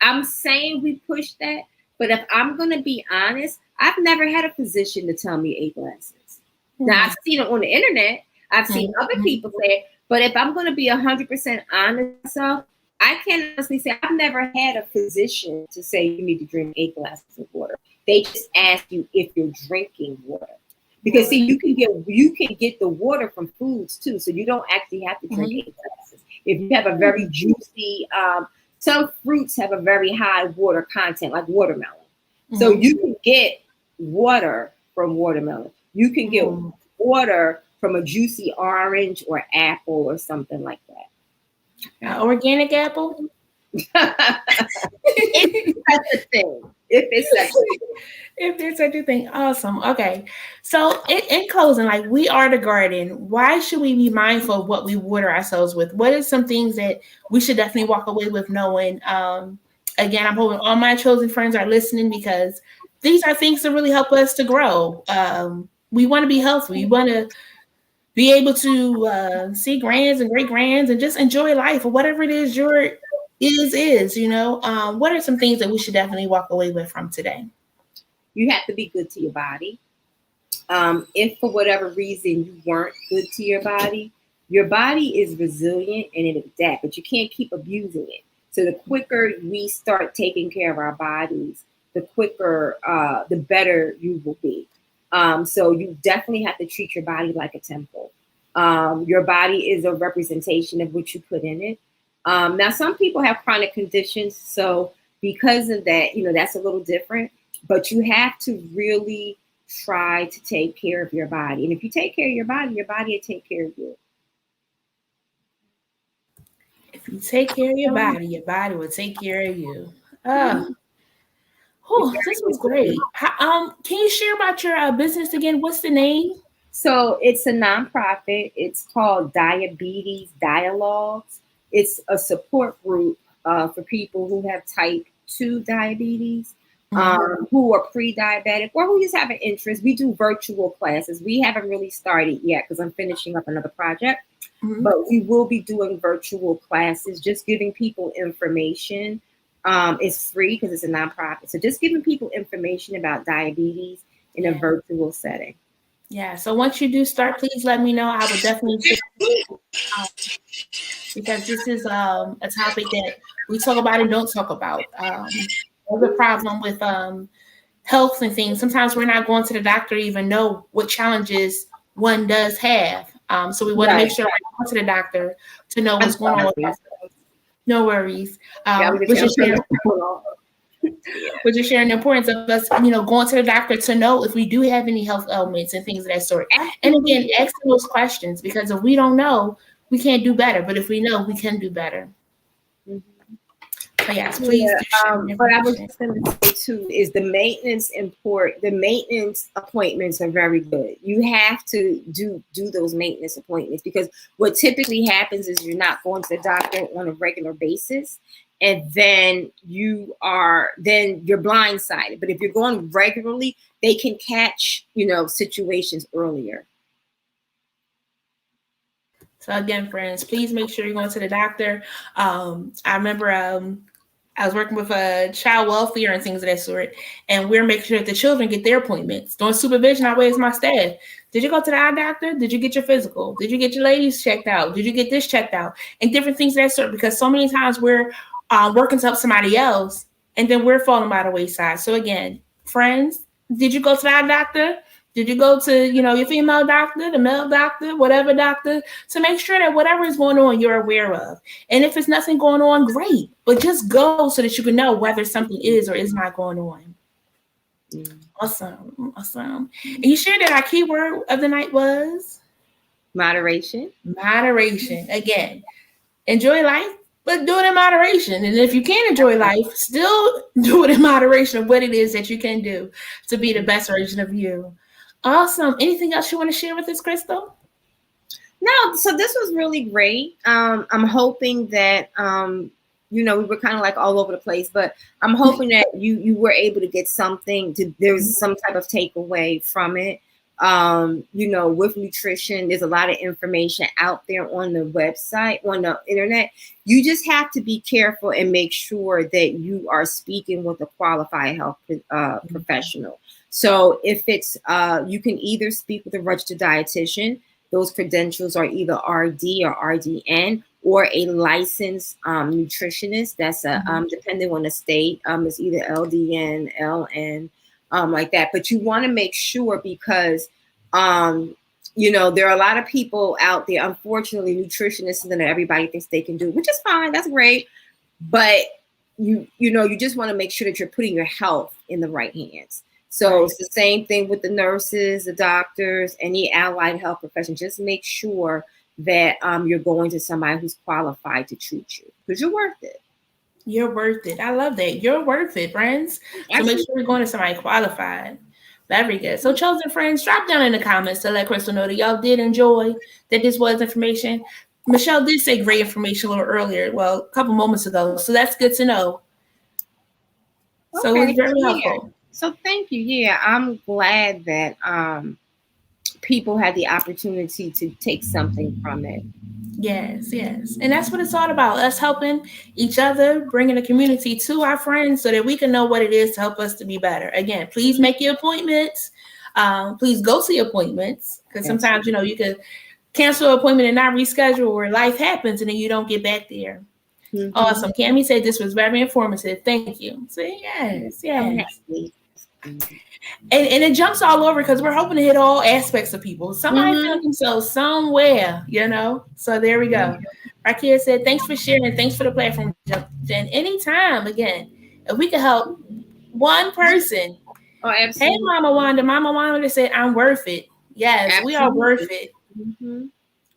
I'm saying we push that, but if I'm going to be honest, I've never had a physician to tell me 8 glasses. Now, I've seen it on the internet. I've seen other people say it, but if I'm going to be 100% honest with myself, I can honestly say I've never had a physician to say you need to drink 8 glasses of water. They just ask you if you're drinking water. Because see, you can get the water from foods too. So you don't actually have to drink 8 glasses. If you have a very juicy, some fruits have a very high water content, like watermelon. So you can get water from watermelon. You can get water from a juicy orange or apple or something like that. Organic apple? If that's a thing. If it's such a thing. If there's such a thing. Awesome. Okay. So in closing, like, we are the garden. Why should we be mindful of what we water ourselves with? What are some things that we should definitely walk away with knowing? Again, I'm hoping all my chosen friends are listening because these are things that really help us to grow. We want to be healthy. We want to be able to see grands and great grands and just enjoy life or whatever it is you know. What are some things that we should definitely walk away with from today? You have to be good to your body. If for whatever reason you weren't good to your body is resilient and it adapts, but you can't keep abusing it. So the quicker we start taking care of our bodies, the quicker, the better you will be. So you definitely have to treat your body like a temple. Your body is a representation of what you put in it. Now, some people have chronic conditions, so because of that, you know, that's a little different. But you have to really try to take care of your body. And if you take care of your body will take care of you. If you take care of your body will take care of you. This was great. Can you share about your business again? What's the name? So it's a nonprofit. It's called Diabetes Dialogues. It's a support group for people who have type 2 diabetes. Who are pre-diabetic or who just have an interest. We do virtual classes. We haven't really started yet because I'm finishing up another project, but we will be doing virtual classes, just giving people information. It's free because it's a nonprofit. So just giving people information about diabetes in a virtual setting. Yeah. So once you do start, please let me know. I would definitely because this is a topic that we talk about and don't talk about. There's a problem with health and things. Sometimes we're not going to the doctor to even know what challenges one does have. So we want to make sure we're going to the doctor to know what's going on with us. No worries. We're just sharing the importance of us, going to the doctor to know if we do have any health ailments and things of that sort. And again, asking those questions, because if we don't know, we can't do better. But if we know, we can do better. But yes, please. But I was just going to say too is the maintenance appointments are very good. You have to do those maintenance appointments, because what typically happens is you're not going to the doctor on a regular basis, and then you're blindsided. But if you're going regularly, they can catch situations earlier. So again, friends, please make sure you're going to the doctor. I remember I was working with child welfare and things of that sort, and we're making sure that the children get their appointments. During supervision, I always my staff. Did you go to the eye doctor? Did you get your physical? Did you get your ladies checked out? Did you get this checked out? And different things of that sort, because so many times we're working to help somebody else, and then we're falling by the wayside. So again, friends, did you go to the eye doctor? Did you go to, your female doctor, the male doctor, whatever doctor, to make sure that whatever is going on, you're aware of? And if it's nothing going on, great. But just go so that you can know whether something is or is not going on. Awesome. And you shared that our keyword of the night was? Moderation. Again, enjoy life, but do it in moderation. And if you can't enjoy life, still do it in moderation of what it is that you can do to be the best version of you. Awesome. Anything else you want to share with us, Crystal? No, so this was really great. I'm hoping that, we were kind of like all over the place, but I'm hoping that you were able to get something, there's some type of takeaway from it. With nutrition, there's a lot of information out there on the website, on the internet. You just have to be careful and make sure that you are speaking with a qualified health professional. So if it's, you can either speak with a registered dietitian. Those credentials are either RD or RDN, or a licensed nutritionist. That's depending on the state. It's either LDN, LN, like that. But you want to make sure, because, there are a lot of people out there. Unfortunately, nutritionists and everybody thinks they can do, which is fine. That's great. But you just want to make sure that you're putting your health in the right hands. So it's the same thing with the nurses, the doctors, any allied health profession. Just make sure that you're going to somebody who's qualified to treat you, because you're worth it. You're worth it. I love that. You're worth it, friends. So make sure you're going to somebody qualified. Very good. So chosen friends, drop down in the comments to let Crystal know that y'all did enjoy, that this was information. Michelle did say great information a little earlier, well, a couple moments ago. So that's good to know. So it was very helpful. So thank you. Yeah, I'm glad that people had the opportunity to take something from it. Yes. And that's what it's all about. Us helping each other, bringing the community to our friends so that we can know what it is to help us to be better. Again, please make your appointments. Please go see appointments, because sometimes, you can cancel an appointment and not reschedule, or life happens and then you don't get back there. Awesome. Cammie said this was very informative. Thank you. So yes. And it jumps all over, because we're hoping to hit all aspects of people. Somebody found themselves somewhere, So there we go. Rakia said, thanks for sharing. Thanks for the platform. Then anytime, again, if we can help one person. Oh, absolutely. Hey, Mama Wanda said, I'm worth it. Yes, absolutely. We are worth it.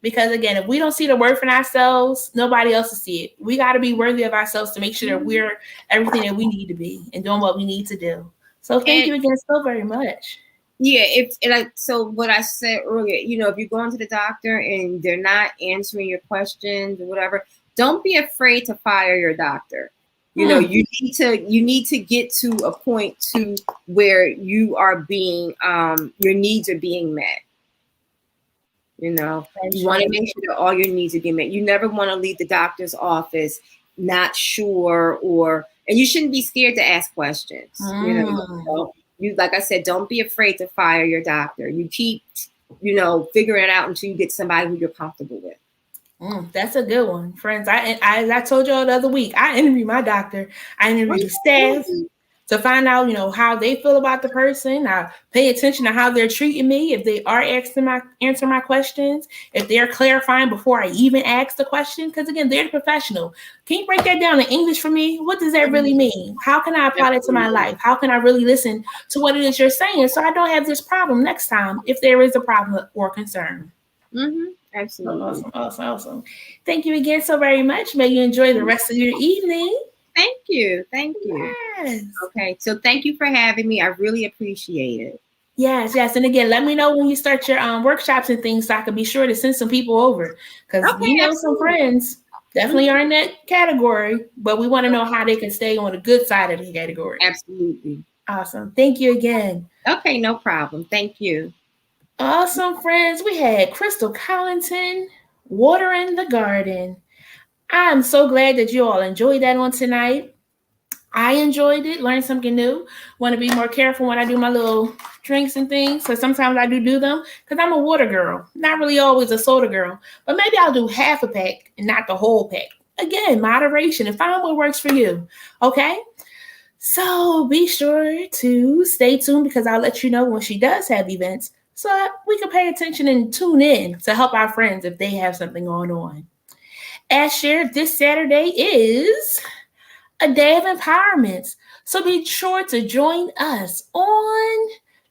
Because again, if we don't see the worth in ourselves, nobody else will see it. We got to be worthy of ourselves to make sure that we're everything that we need to be and doing what we need to do. So thank you again so very much. Yeah, so what I said earlier, if you're going to the doctor and they're not answering your questions or whatever, don't be afraid to fire your doctor. You need to get to a point to where you are being your needs are being met. You want to make sure that all your needs are being met. You never want to leave the doctor's office not sure, and you shouldn't be scared to ask questions. You, like I said, don't be afraid to fire your doctor. You keep, figuring it out until you get somebody who you're comfortable with. That's a good one, friends. I told y'all the other week, I interviewed my doctor. I interviewed the staff to find out, how they feel about the person. I pay attention to how they're treating me. If they are answering my questions, if they're clarifying before I even ask the question, because again, they're the professional. Can you break that down in English for me? What does that really mean? How can I apply that to my life? How can I really listen to what it is you're saying so I don't have this problem next time if there is a problem or concern? Absolutely. Awesome. Thank you again so very much. May you enjoy the rest of your evening. Thank you. Yes. Okay, so thank you for having me. I really appreciate it. Yes. And again, let me know when you start your workshops and things so I can be sure to send some people over. Because we know some friends definitely are in that category, but we want to know how they can stay on the good side of the category. Absolutely. Awesome. Thank you again. Okay, no problem. Thank you. Awesome, friends. We had Crystal Collington, Watering the Garden. I'm so glad that you all enjoyed that on tonight. I enjoyed it, learned something new. Want to be more careful when I do my little drinks and things. So sometimes I do them because I'm a water girl, not really always a soda girl. But maybe I'll do half a pack and not the whole pack. Again, moderation and find what works for you. Okay? So be sure to stay tuned because I'll let you know when she does have events so we can pay attention and tune in to help our friends if they have something going on. As shared, this Saturday is a day of empowerment. So be sure to join us on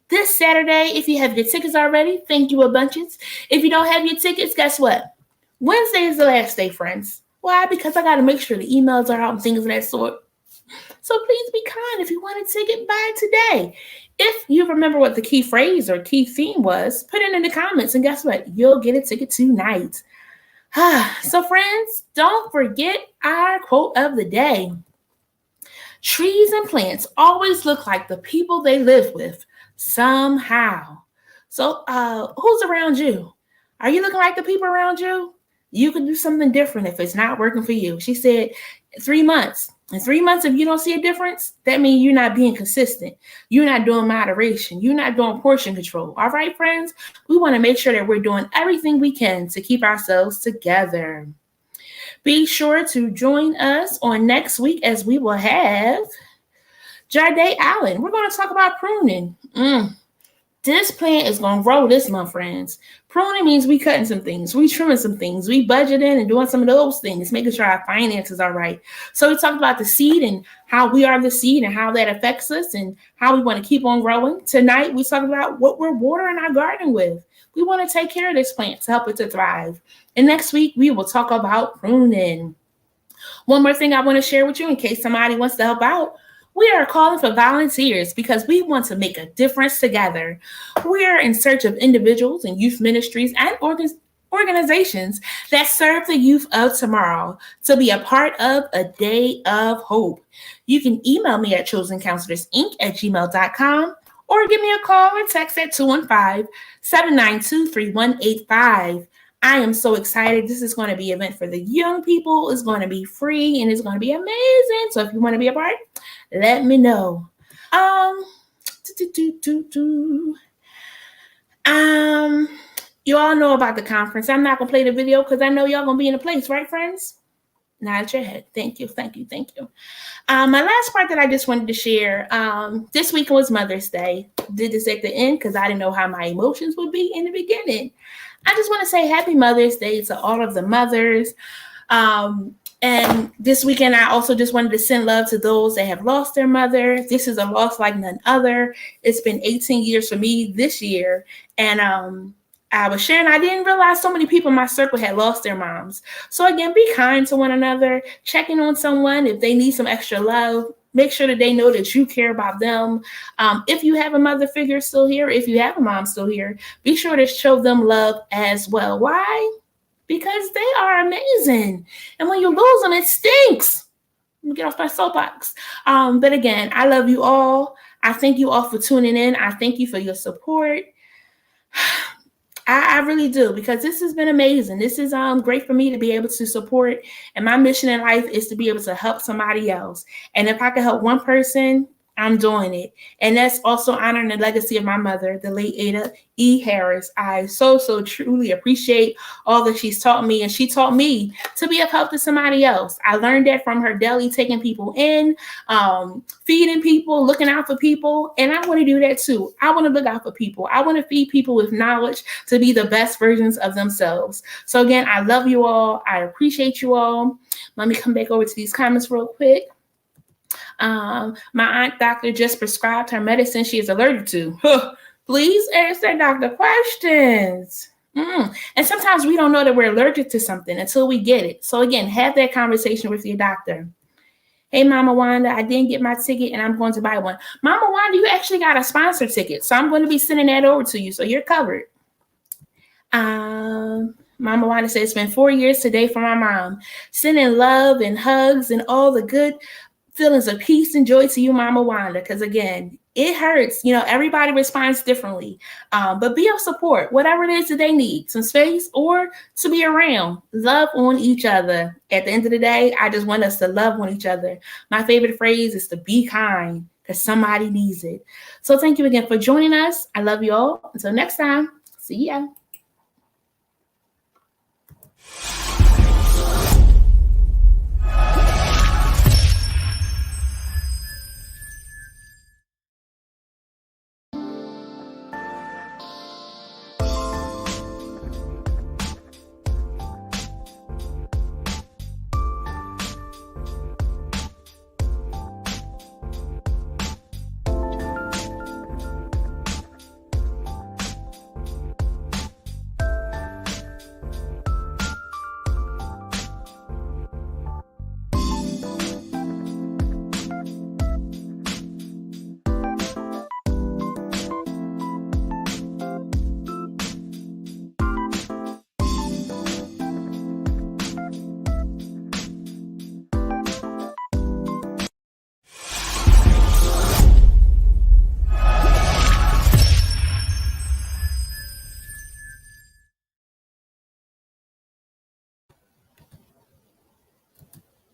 this Saturday. If you have your tickets already, thank you a bunches. If you don't have your tickets, guess what? Wednesday is the last day, friends. Why? Because I got to make sure the emails are out and things of that sort. So please be kind. If you want a ticket, buy today. If you remember what the key phrase or key theme was, put it in the comments and guess what? You'll get a ticket tonight. So friends, don't forget our quote of the day. Trees and plants always look like the people they live with somehow. So who's around you? Are you looking like the people around you? You can do something different if it's not working for you. She said 3 months. In 3 months, if you don't see a difference, that means you're not being consistent. You're not doing moderation. You're not doing portion control. All right, friends? We want to make sure that we're doing everything we can to keep ourselves together. Be sure to join us on next week as we will have Jade Allen. We're going to talk about pruning. This plant is going to grow this month, friends. Pruning means we cutting some things, we trimming some things, we budgeting and doing some of those things, making sure our finances are right. So we talked about the seed and how we are the seed and how that affects us and how we want to keep on growing. Tonight, we talked about what we're watering our garden with. We want to take care of this plant to help it to thrive. And next week, we will talk about pruning. One more thing I want to share with you in case somebody wants to help out. We are calling for volunteers because we want to make a difference together. We are in search of individuals and youth ministries and organizations that serve the youth of tomorrow to be a part of a day of hope. You can email me at chosencounselorsinc@gmail.com or give me a call or text at 215-792-3185. I am so excited. This is going to be an event for the young people. It's going to be free and it's going to be amazing. So if you want to be a part, let me know. You all know about the conference. I'm not going to play the video because I know y'all going to be in a place, right, friends? Nod your head. Thank you. My last part that I just wanted to share, this week was Mother's Day. Did this at the end because I didn't know how my emotions would be in the beginning. I just want to say happy Mother's Day to all of the mothers. And this weekend, I also just wanted to send love to those that have lost their mother. This is a loss like none other. It's been 18 years for me this year. And I was sharing, I didn't realize so many people in my circle had lost their moms. So again, be kind to one another, checking on someone if they need some extra love. Make sure that they know that you care about them. If you have a mother figure still here, if you have a mom still here, be sure to show them love as well. Why? Because they are amazing. And when you lose them, it stinks. Let me get off my soapbox. But again, I love you all. I thank you all for tuning in. I thank you for your support. I really do, because this has been amazing. This is great for me to be able to support. And my mission in life is to be able to help somebody else. And if I can help one person, I'm doing it. And that's also honoring the legacy of my mother, the late Ada E. Harris. I so truly appreciate all that she's taught me. And she taught me to be of help to somebody else. I learned that from her daily taking people in, feeding people, looking out for people. And I want to do that too. I want to look out for people. I want to feed people with knowledge to be the best versions of themselves. So again, I love you all. I appreciate you all. Let me come back over to these comments real quick. My aunt doctor just prescribed her medicine she is allergic to. Please ask that doctor questions. And sometimes we don't know that we're allergic to something until we get it. So again, have that conversation with your doctor. Hey, Mama Wanda, I didn't get my ticket and I'm going to buy one. Mama Wanda, you actually got a sponsor ticket. So I'm going to be sending that over to you. So you're covered. Mama Wanda says it's been 4 years today for my mom. Sending love and hugs and all the good feelings of peace and joy to you, Mama Wanda, because again, it hurts. Everybody responds differently, but be of support, whatever it is that they need, some space or to be around. Love on each other. At the end of the day, I just want us to love on each other. My favorite phrase is to be kind because somebody needs it. So thank you again for joining us. I love you all. Until next time, see ya.